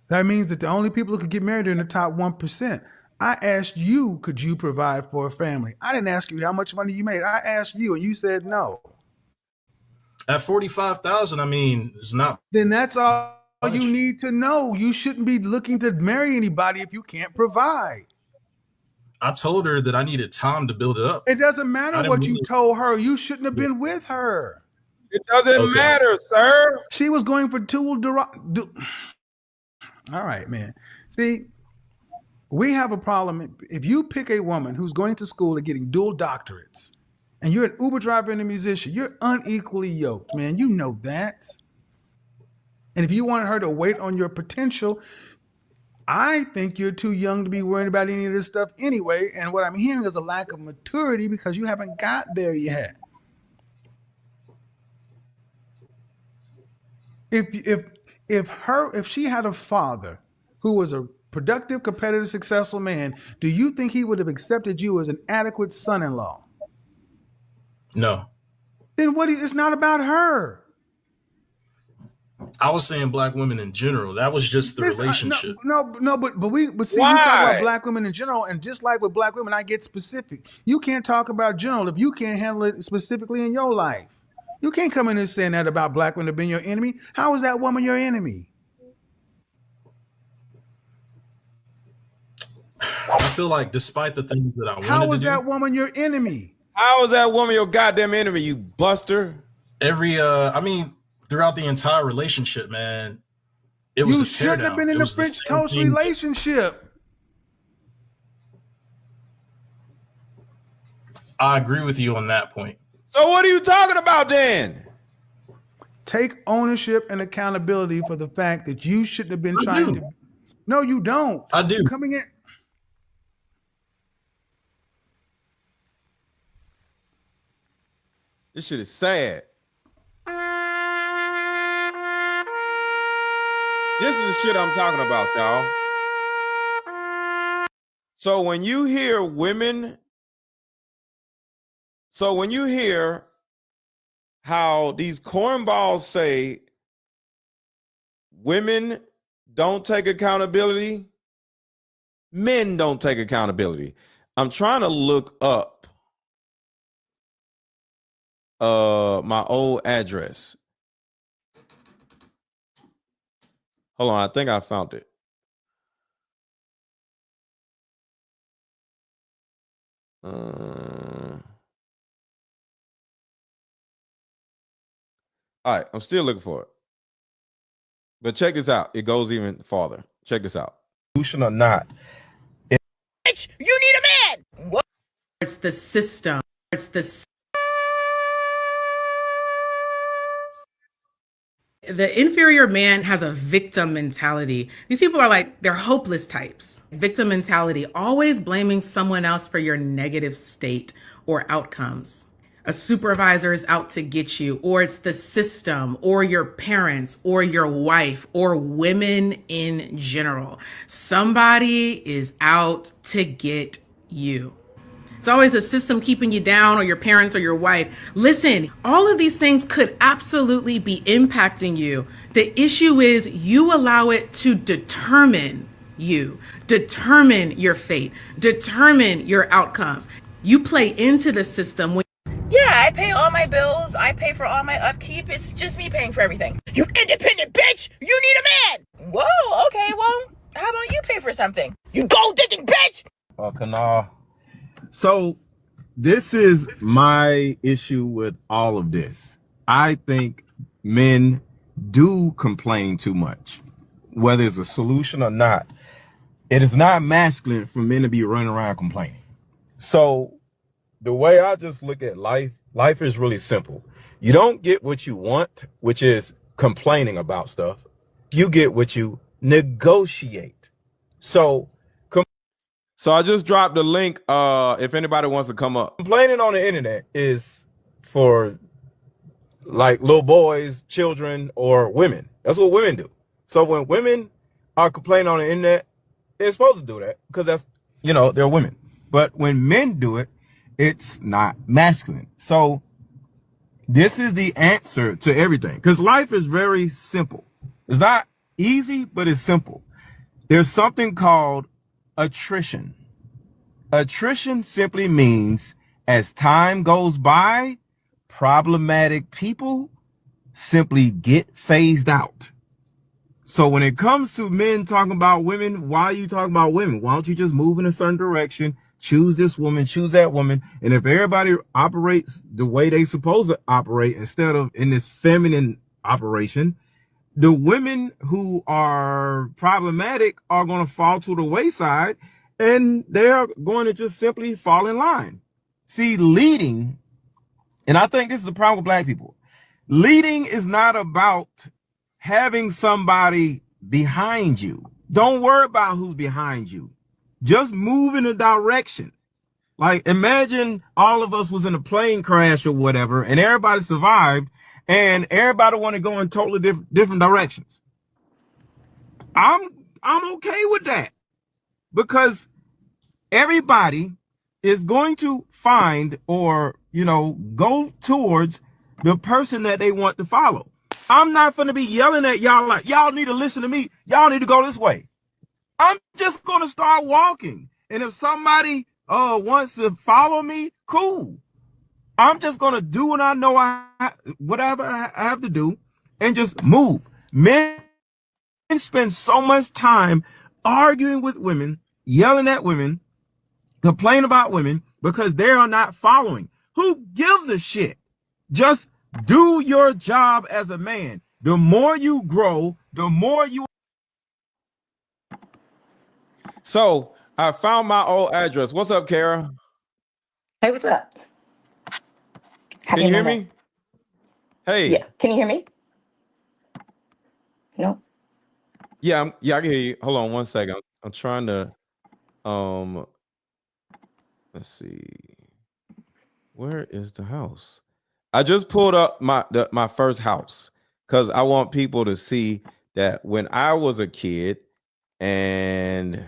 That means that the only people who could get married are in the top 1%. I asked you, could you provide for a family? I didn't ask you how much money you made. I asked you, and you said no. At 45,000, I mean, it's not. Then that's all you need to know. You shouldn't be looking to marry anybody if you can't provide. I told her that I needed time to build it up. It doesn't matter what you told her. You shouldn't have been with her. It doesn't matter, sir. She was going for all right, man. See, we have a problem. If you pick a woman who's going to school and getting dual doctorates, and you're an Uber driver and a musician, you're unequally yoked, man. You know that. And if you wanted her to wait on your potential, I think you're too young to be worried about any of this stuff anyway. And what I'm hearing is a lack of maturity because you haven't got there yet. If she had a father who was a productive, competitive, successful man, do you think he would have accepted you as an adequate son-in-law? No. Then it's not about her. I was saying black women in general. That was just the relationship. But see, we talk about black women in general, and just like with black women, I get specific. You can't talk about general if you can't handle it specifically in your life. You can't come in and saying that about black women being your enemy. How is that woman your enemy? I feel like despite the things that I wanted to do. How is that woman your enemy? How is that woman your goddamn enemy, you buster? Throughout the entire relationship, man, it was a teardown. You shouldn't have been in the French toast relationship. I agree with you on that point. So what are you talking about then? Take ownership and accountability for the fact that you shouldn't have been trying to. No, you don't. I do. Coming in. This shit is sad. This is the shit I'm talking about, y'all. So when you hear women, so when you hear how these cornballs say women don't take accountability, men don't take accountability. I'm trying to look up my old address. Hold on, I think I found it. All right, I'm still looking for it. But check this out. It goes even farther. Check this out. Solution or not. Bitch, you need a man. What? It's the system. It's the inferior man has a victim mentality. These people are like, they're hopeless types. Victim mentality, always blaming someone else for your negative state or outcomes. A supervisor is out to get you, or it's the system, or your parents, or your wife, or women in general. Somebody is out to get you. It's always the system keeping you down, or your parents or your wife. Listen, all of these things could absolutely be impacting you. The issue is you allow it to determine you, determine your fate, determine your outcomes. You play into the system when Yeah, I pay all my bills. I pay for all my upkeep. It's just me paying for everything. You independent bitch! You need a man! Whoa, okay, well, how about you pay for something? You gold digging bitch! Canal. So this is my issue with all of this. I think men do complain too much, whether it's a solution or not. It is not masculine for men to be running around complaining. So the way I just look at life is really simple. You don't get what you want, which is complaining about stuff. You get what you negotiate. So I just dropped the link. If anybody wants to come up. Complaining on the internet is for like little boys, children, or women. That's what women do. So when women are complaining on the internet, they're supposed to do that because that's, they're women. But when men do it, it's not masculine. So this is the answer to everything, because life is very simple. It's not easy, but it's simple. There's something called attrition. Attrition simply means as time goes by, problematic people simply get phased out. So when it comes to men talking about women, why are you talking about women? Why don't you just move in a certain direction? Choose this woman, choose that woman. And if everybody operates the way they supposed to operate instead of in this feminine operation, the women who are problematic are going to fall to the wayside, and they're going to just simply fall in line. See, leading, and I think this is the problem with black people. Leading is not about having somebody behind you. Don't worry about who's behind you. Just move in a direction. Like, imagine all of us was in a plane crash or whatever, and everybody survived, and everybody want to go in totally different directions. I'm okay with that, because everybody is going to find or, go towards the person that they want to follow. I'm not going to be yelling at y'all like, y'all need to listen to me. Y'all need to go this way. I'm just going to start walking. And if somebody wants to follow me, cool. I'm just going to do what I know whatever I have to do and just move. Men spend so much time arguing with women, yelling at women, complain about women because they are not following. Who gives a shit? Just do your job as a man. The more you grow, the more you. So I found my old address. What's up, Kara? Hey, what's up? Can you hear me? Hey. Yeah. Can you hear me? No. Yeah, I can hear you. Hold on one second. I'm trying to let's see. Where is the house? I just pulled up my first house because I want people to see that when I was a kid and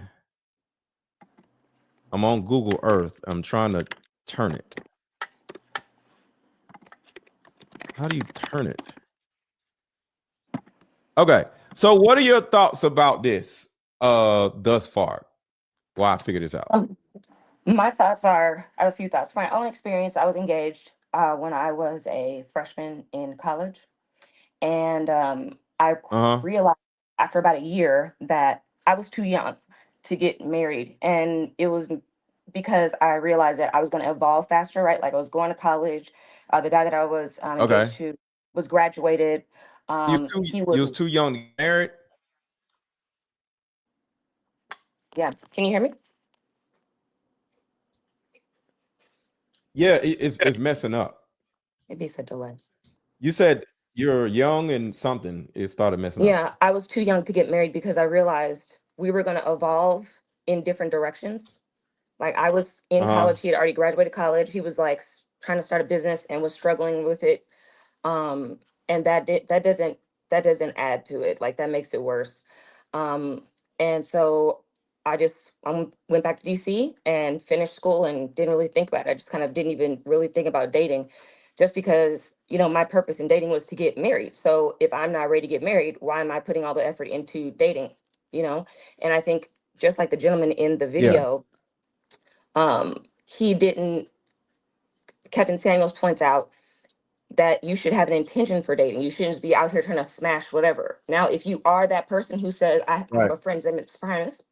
I'm on Google Earth. I'm trying to turn it. How do you turn it? Okay. So what are your thoughts about this thus far? Well, I figured this out. My thoughts are, I have a few thoughts. From my own experience, I was engaged when I was a freshman in college. And I Uh-huh. realized after about a year that I was too young to get married. And it was because I realized that I was going to evolve faster, right? Like I was going to college. The guy that I was Okay. engaged to was graduated. He You was, was too young to get married? yeah. Can you hear me? Yeah, it's messing up. Maybe it's a delay. You said you're young and something. It started messing up. Yeah, I was too young to get married because I realized we were going to evolve in different directions. Like I was in Uh-huh. college, he had already graduated college. He was like trying to start a business and was struggling with it. Um, and that doesn't add to it. Like that makes it worse. And so I went back to DC and finished school and didn't really think about it. I just kind of didn't even really think about dating, just because my purpose in dating was to get married. So if I'm not ready to get married, why am I putting all the effort into dating? You know, and I think just like the gentleman in the Yeah. video, he didn't. Kevin Samuels points out that you should have an intention for dating. You shouldn't just be out here trying to smash whatever. Now, if you are that person who says, I have Right. a friend's name is Primus,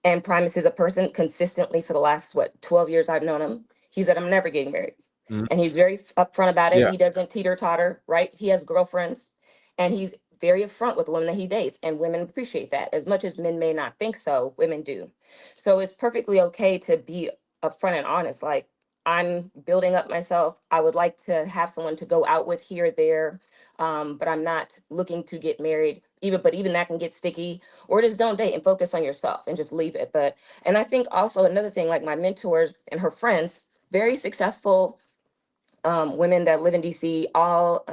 and Primus is a person consistently for the last, 12 years I've known him, he said, I'm never getting married. Mhm. And he's very upfront about it. Yeah. He doesn't teeter totter, right? He has girlfriends and he's very upfront with the women that he dates. And women appreciate that. As much as men may not think so, women do. So it's perfectly okay to be upfront and honest. Like, I'm building up myself. I would like to have someone to go out with here or there. But I'm not looking to get married. Even that can get sticky. Or just don't date and focus on yourself and just leave it. And I think also another thing, like my mentors and her friends, very successful women that live in DC, all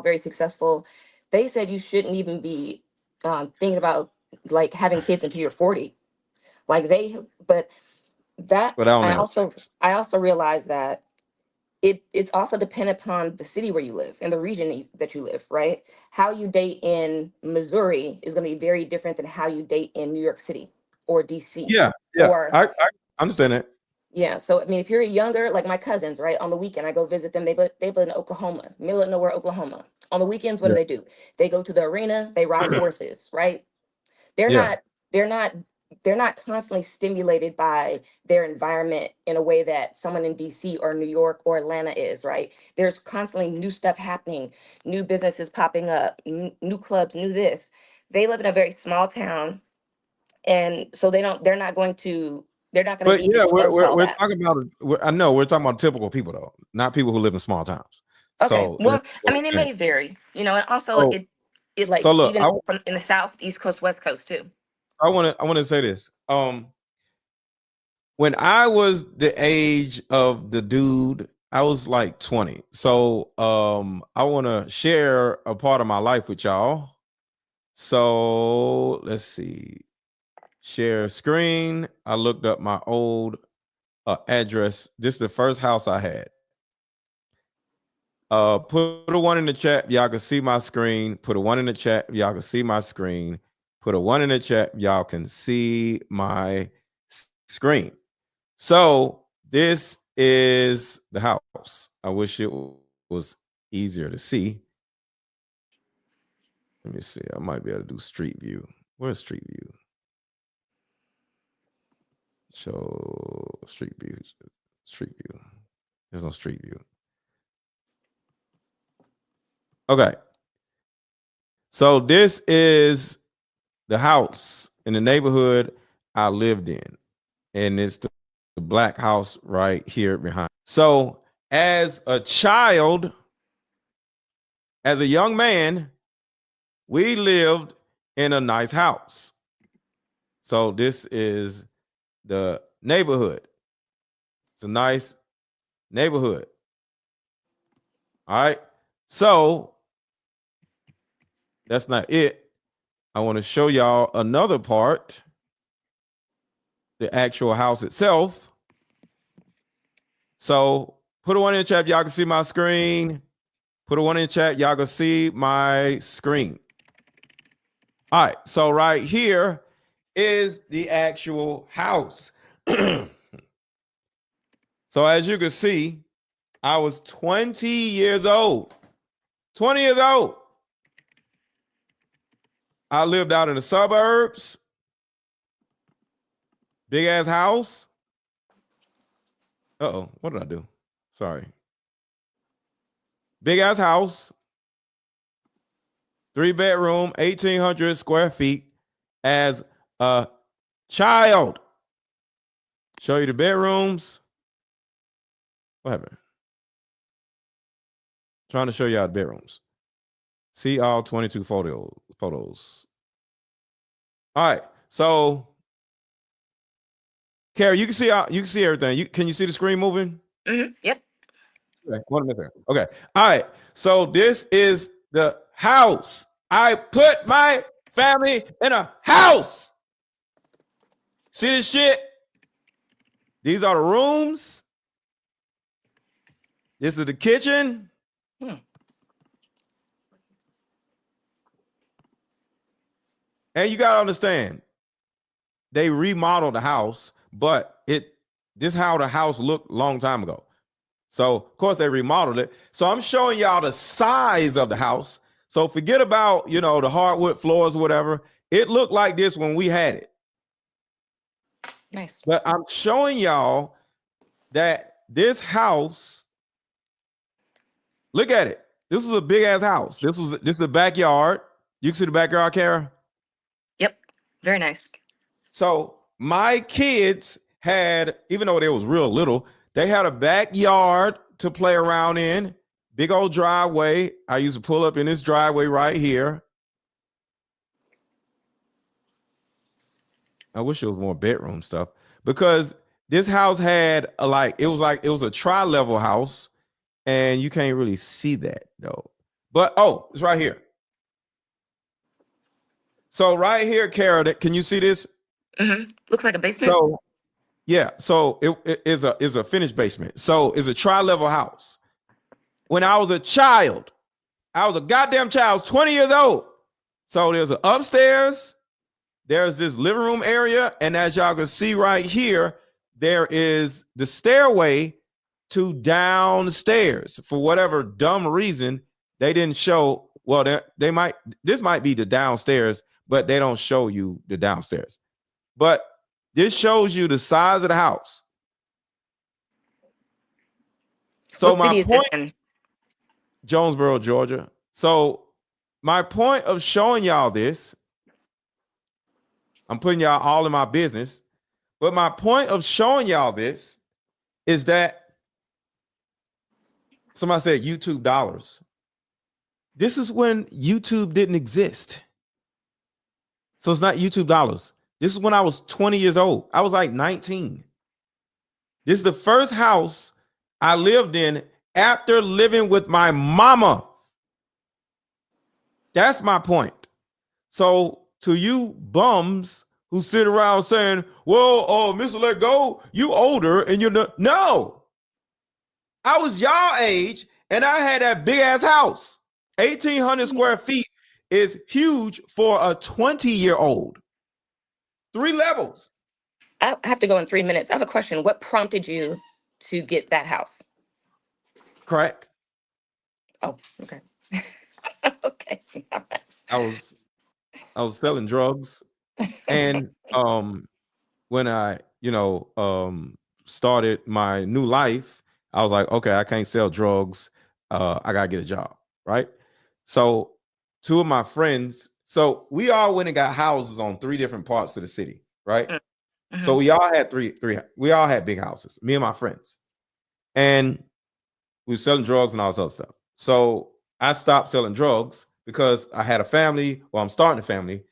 very successful. They said you shouldn't even be thinking about like having kids until you're 40. Like but that But I don't I know. also I also realized that it's also dependent upon the city where you live and the region that you live, right? How you date in Missouri is going to be very different than how you date in New York City or DC. Yeah. Yeah. Or I understand that. yeah, so I mean, if you're younger, like my cousins, right? On the weekend, I go visit them. They live in Oklahoma, middle of nowhere, Oklahoma. On the weekends, what Yeah. do? They go to the arena. They ride horses, right? They're Yeah. not. They're not. They're not constantly stimulated by their environment in a way that someone in DC or New York or Atlanta is, right? There's constantly new stuff happening, new businesses popping up, new clubs, new this. They live in a very small town, and so they don't. They're not going to. They're not going to But be yeah, exposed to all we're that. talking about I know we're talking about typical people though, not people who live in small towns. Okay. So Well, I mean, it may vary, and also so it like so look, even from in the South, East Coast, West Coast too. I want to say this. When I was the age of the dude, I was like 20. So I want to share a part of my life with y'all. So let's see. Share screen. I looked up my old address. This is the first house I had. Put a one in the chat. Y'all can see my screen. Put a one in the chat. Y'all can see my screen. Put a one in the chat. Y'all can see my screen. So this is the house. I wish it was easier to see. Let me see. I might be able to do street view. Where's street view? Show street view. Street view. There's no street view. Okay. So this is the house in the neighborhood I lived in. And it's the black house right here behind. So as a child, as a young man, we lived in a nice house. So this is the neighborhood. It's a nice neighborhood. All right. So that's not it. I want to show y'all another part the actual house itself. So put a 1 in the chat. Y'all can see my screen. Put a 1 in the chat. Y'all can see my screen. All right. So right here is the actual house. So as you can see, I was 20 years old. 20 years old. I lived out in the suburbs. Big ass house. Uh-oh. What did I do? Sorry. Big ass house. 3-bedroom, 1,800 square feet as a child. Show you the bedrooms. What happened? Trying to show you all the bedrooms. See all 22 photos. All right. So, Carrie, you can see everything. Can you see the screen moving? Yep. Okay, 1 minute there. Okay. All right. So this is the house. I put my family in a house. See this shit? These are the rooms. This is the kitchen. And you gotta understand, they remodeled the house, but this is how the house looked a long time ago. So of course they remodeled it. So I'm showing y'all the size of the house. So forget about, the hardwood floors or whatever. It looked like this when we had it. Nice. But I'm showing y'all that this house, look at it. This is a big ass house. This is the backyard. You can see the backyard, Kara? Yep. Very nice. So my kids had, even though they was real little, they had a backyard to play around in. Big old driveway. I used to pull up in this driveway right here. I wish it was more bedroom stuff because this house had it was a tri-level house, and you can't really see that though. But it's right here. So right here, Kara, can you see this? Looks like a basement. So yeah, so it is a finished basement. So it's a tri-level house. When I was a child, I was a goddamn child, I was 20 years old. So there's an upstairs, there's this living room area, and as y'all can see right here, there is the stairway to downstairs. For whatever dumb reason, they didn't show, well, this might be the downstairs, but they don't show you the downstairs. But this shows you the size of the house. So what city is this in? Jonesboro, Georgia. So my point of showing y'all this, I'm putting y'all all in my business, but my point of showing y'all this is that somebody said YouTube dollars. This is when YouTube didn't exist. So it's not YouTube dollars. This is when I was 20 years old. I was like 19. This is the first house I lived in after living with my mama. That's my point. So to you bums who sit around saying, well, Mr. Let Go, you older and you're not. No. I was y'all age and I had that big ass house. 1,800 square feet is huge for a 20-year-old. 3 levels. I have to go in 3 minutes. I have a question. What prompted you to get that house? Crack. Oh, okay. Okay. All right. I was selling drugs, and when I started my new life, I was like, okay, I can't sell drugs. I gotta get a job, right? So 2 of my friends, so we all went and got houses on 3 different parts of the city, right? So we all had three. We all had big houses. Me and my friends, and we were selling drugs and all this other stuff. So I stopped selling drugs because I had a family. Well, I'm starting a family,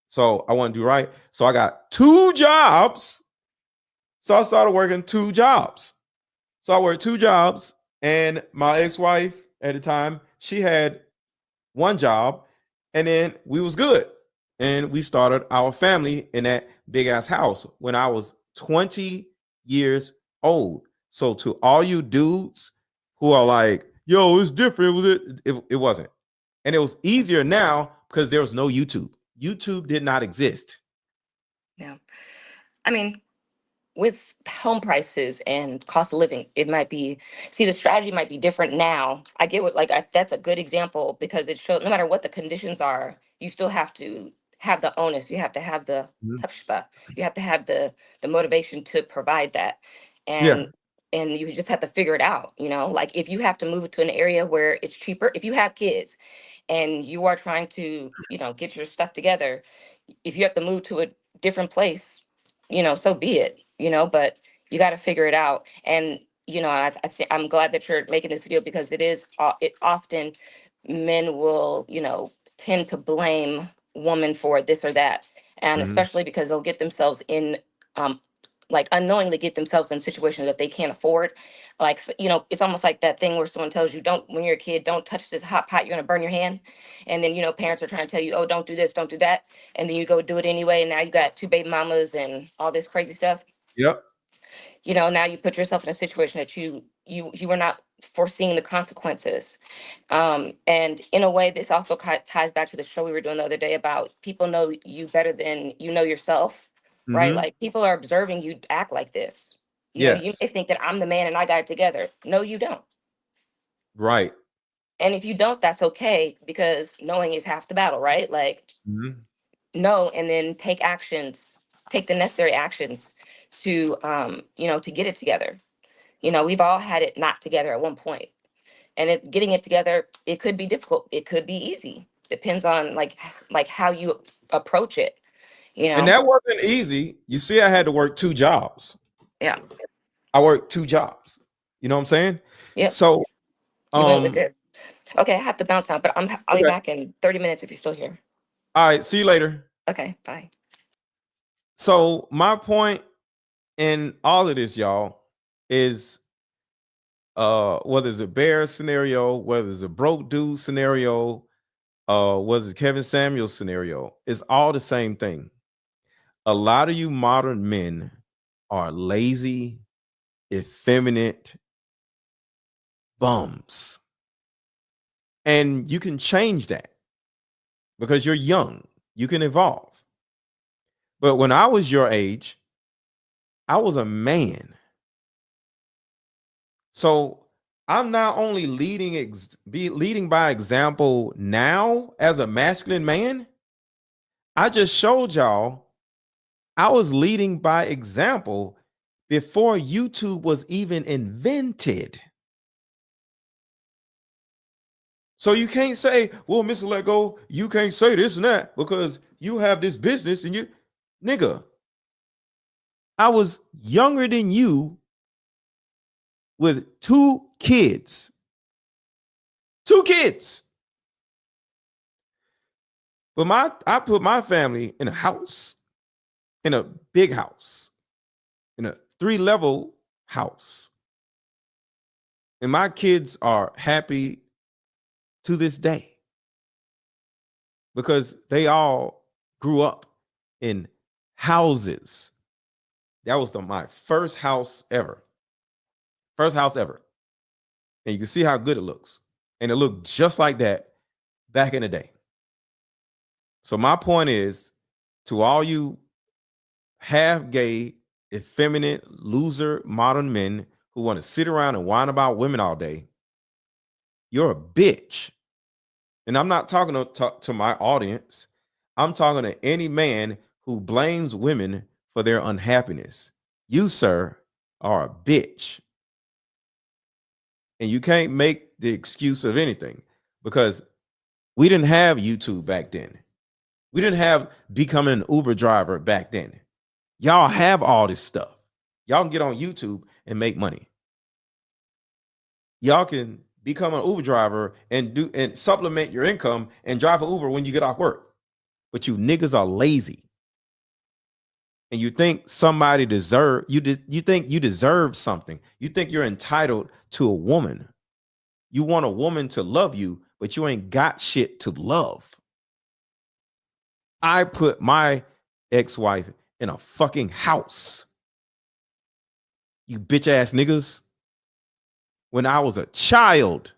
so I want to do right. So I got 2 jobs. So I started working 2 jobs. So I worked 2 jobs, and my ex-wife at the time, she had 1 job, and then we was good. and we started our family in that big ass house when I was 20 years old. So to all you dudes who are like, yo, it's different, was it wasn't. And it was easier now because there was no YouTube. YouTube did not exist. Yeah. I mean, with home prices and cost of living, it might be, see, the strategy might be different now. I get what, like, that's a good example because it shows no matter what the conditions are, you still have to have the onus, you have to have the chutzpah, you have to have the motivation to provide that. Yeah. And you just have to figure it out, you know, like if you have to move to an area where it's cheaper, if you have kids and you are trying to, you know, get your stuff together, if you have to move to a different place, you know, so be it, you know, but you got to figure it out. And, you know, I'm glad that you're making this video because it is, it often men will, you know, tend to blame woman for this or that. And especially because they'll get themselves in, like unknowingly get themselves in situations that they can't afford. Like, you know, it's almost like that thing where someone tells you, don't, when you're a kid, don't touch this hot pot, you're going to burn your hand. And then, you know, parents are trying to tell you, oh, don't do this, don't do that. And then you go do it anyway. And now you got 2 baby mamas and all this crazy stuff. Yep. You know, now you put yourself in a situation that you were not foreseeing the consequences. And in a way, this also ties back to the show we were doing the other day about people know you better than you know yourself, right? Like people are observing you act like this. You know, you Yes. may think that I'm the man and I got it together. No, you don't. Right. And if you don't, that's okay because knowing is half the battle, right? Like know and then take actions, take the necessary actions to you know, to get it together. You know, we've all had it not together at one point. And getting it together, it could be difficult. It could be easy. Depends on like how you approach it, you And know? that wasn't easy. You see, I had to work 2 jobs. Yeah. I worked 2 jobs. You know what I'm saying? Yep. So, You went with it. Okay, I have to bounce out, but I'll be okay. back in 30 minutes if you're still here. All right, see you later. Okay, bye. So, my point in all of this, y'all, is whether it's a bear scenario, whether it's a broke dude scenario, whether it's Kevin Samuels scenario, it's all the same thing. A lot of you modern men are lazy, effeminate bums. And you can change that because you're young. You can evolve. But when I was your age, I was a man. So I'm not only leading by example now as a masculine man. I just showed y'all I was leading by example before YouTube was even invented. So you can't say, well, Mr. Let Go, you can't say this and that because you have this business and you, nigga, I was younger than you with 2 kids. 2 kids. But I put my family in a house, in a big house, in a 3-level house. And my kids are happy to this day because they all grew up in houses. That was my first house ever. First house ever. And you can see how good it looks. And it looked just like that back in the day. So my point is to all you half gay, effeminate, loser, modern men who want to sit around and whine about women all day, you're a bitch. And I'm not talking to my audience. I'm talking to any man who blames women for their unhappiness. You, sir, are a bitch. And you can't make the excuse of anything because we didn't have YouTube back then. We didn't have becoming an Uber driver back then. Y'all have all this stuff. Y'all can get on YouTube and make money. Y'all can become an Uber driver and supplement your income and drive an Uber when you get off work. But you niggas are lazy. And you think somebody you think you deserve something. You think you're entitled to a woman. You want a woman to love you, but you ain't got shit to love. I put my ex-wife in a fucking house. You bitch ass niggas. When I was a child,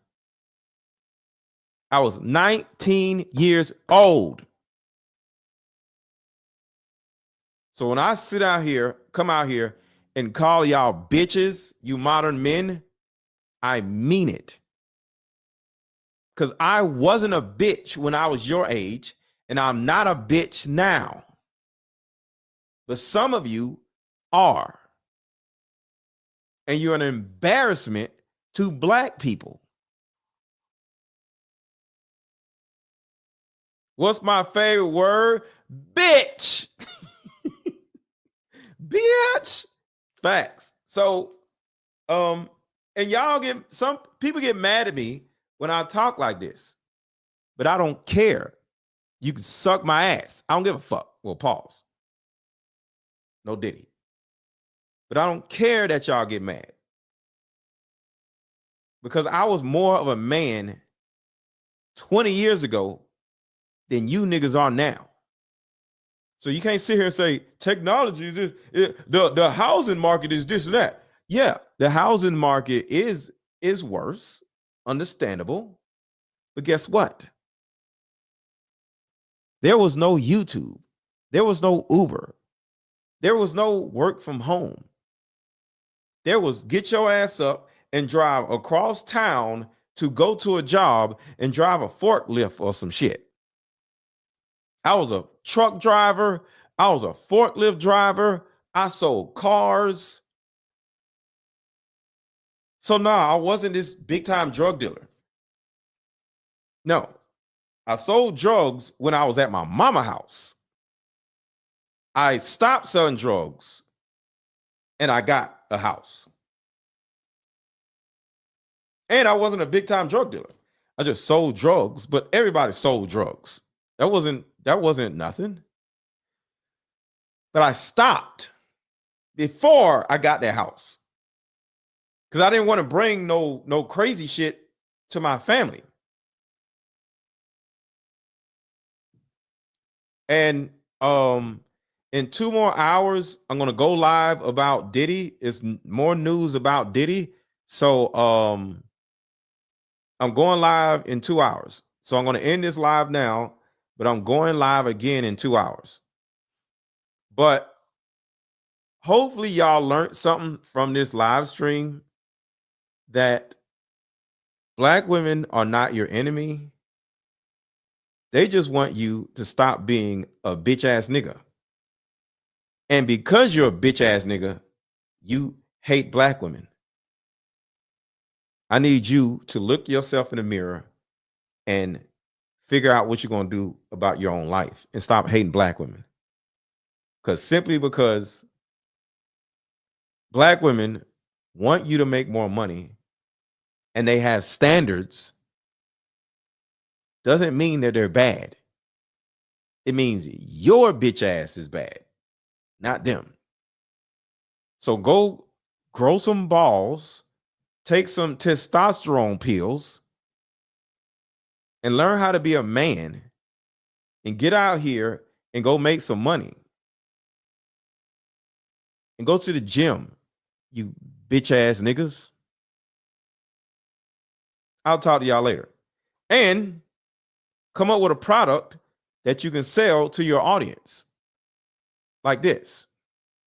I was 19 years old. So when I come out here and call y'all bitches, you modern men, I mean it. Because I wasn't a bitch when I was your age, and I'm not a bitch now. But some of you are. And you're an embarrassment to black people. What's my favorite word? Bitch. Bitch. Facts. So, and some people get mad at me when I talk like this, but I don't care. You can suck my ass. I don't give a fuck. Well, pause. No Diddy. But I don't care that y'all get mad. Because I was more of a man 20 years ago than you niggas are now. So you can't sit here and say technology is this, the housing market is this and that. Yeah, the housing market is worse, understandable. But guess what? There was no YouTube. There was no Uber. There was no work from home. There was get your ass up and drive across town to go to a job and drive a forklift or some shit. I was a truck driver. I was a forklift driver. I sold cars. So no, I wasn't this big time drug dealer. No, I sold drugs when I was at my mama's house. I stopped selling drugs and I got a house. And I wasn't a big time drug dealer. I just sold drugs, but everybody sold drugs. That wasn't nothing. But I stopped before I got that house. Because I didn't want to bring no crazy shit to my family. And in 2 more hours, I'm gonna go live about Diddy. It's more news about Diddy. So I'm going live in 2 hours. So I'm gonna end this live now, but I'm going live again in 2 hours. But hopefully y'all learned something from this live stream, that black women are not your enemy. They just want you to stop being a bitch ass nigga. And because you're a bitch ass nigga, you hate black women. I need you to look yourself in the mirror and figure out what you're going to do about your own life and stop hating black women. Simply because black women want you to make more money and they have standards doesn't mean that they're bad. It means your bitch ass is bad, not them. So go grow some balls, take some testosterone pills, and learn how to be a man and get out here and go make some money. And go to the gym, you bitch ass niggas. I'll talk to y'all later. And come up with a product that you can sell to your audience. Like this.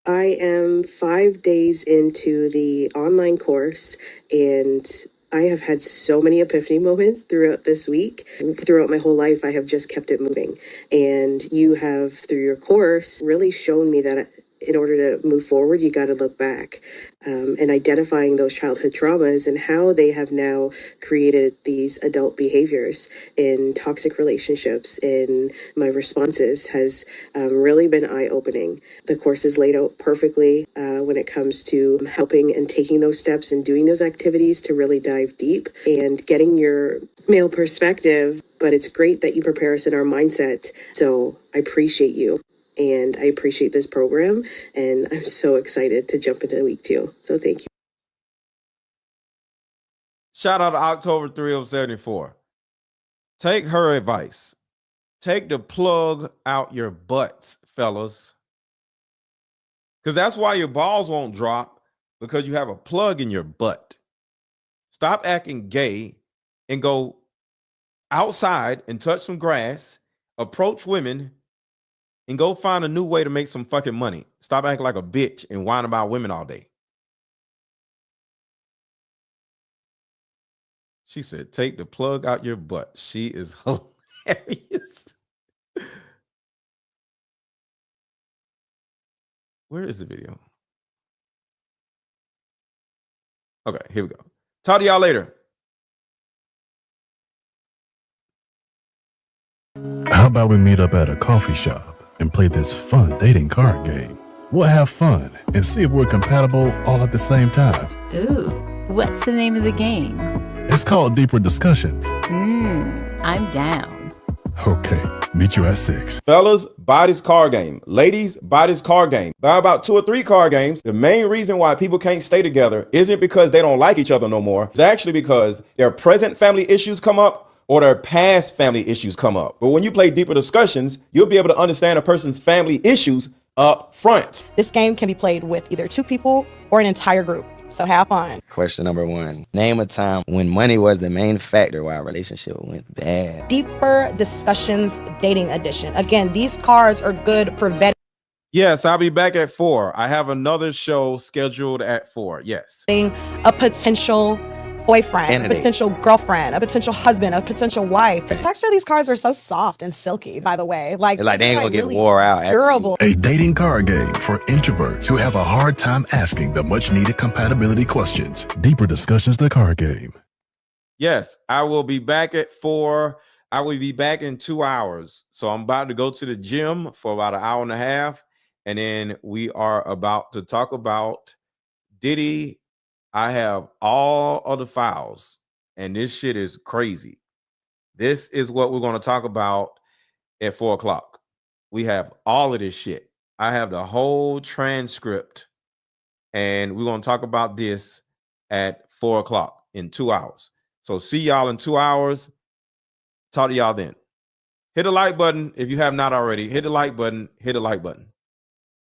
I am 5 days into the online course, and I have had so many epiphany moments throughout this week. Throughout my whole life, I have just kept it moving. And you have, through your course, really shown me that in order to move forward, you got to look back, and identifying those childhood traumas and how they have now created these adult behaviors in toxic relationships. In my responses has really been eye-opening. The course is laid out perfectly when it comes to helping and taking those steps and doing those activities to really dive deep and getting your male perspective. But it's great that you prepare us in our mindset. So I appreciate you. And I appreciate this program, and I'm so excited to jump into week 2. So thank you. Shout out to October 3074. Take her advice. take the plug out your butts, fellas. Because that's why your balls won't drop, because you have a plug in your butt. Stop acting gay and go outside and touch some grass, approach women, and go find a new way to make some fucking money. Stop acting like a bitch and whine about women all day. She said, take the plug out your butt. She is hilarious. Where is the video? Okay, here we go. Talk to y'all later. How about we meet up at a coffee shop and play this fun dating card game? We'll have fun and see if we're compatible all at the same time. Ooh, what's the name of the game? It's called Deeper Discussions. I'm down. Okay, meet you at 6. Fellas, buy this card game. Ladies, buy this card game. Buy about 2 or 3 card games. The main reason why people can't stay together isn't because they don't like each other no more. It's actually because their present family issues come up or their past family issues come up. But when you play Deeper Discussions, you'll be able to understand a person's family issues up front. This game can be played with either 2 people or an entire group. So have fun. Question number 1. Name a time when money was the main factor why a relationship went bad. Deeper Discussions Dating Edition. Again, these cards are good for vetting. Yes, I'll be back at 4. I have another show scheduled at 4. Yes. A potential boyfriend, Candidate. a potential girlfriend, a potential husband, a potential wife. The texture of these cards are so soft and silky, by the way. Like they ain't gonna get really wore out. durable. A dating card game for introverts who have a hard time asking the much needed compatibility questions. Deeper Discussions, the card game. Yes, I will be back at 4. I will be back in 2 hours. So I'm about to go to the gym for about an hour and a half. And then we are about to talk about Diddy. I have all of the files, and this shit is crazy. This is what we're going to talk about at 4 o'clock. We have all of this shit. I have the whole transcript, and we're going to talk about this at 4 o'clock in 2 hours. So see y'all in 2 hours. Talk to y'all then. Hit the like button if you have not already. Hit the like button. Hit the like button.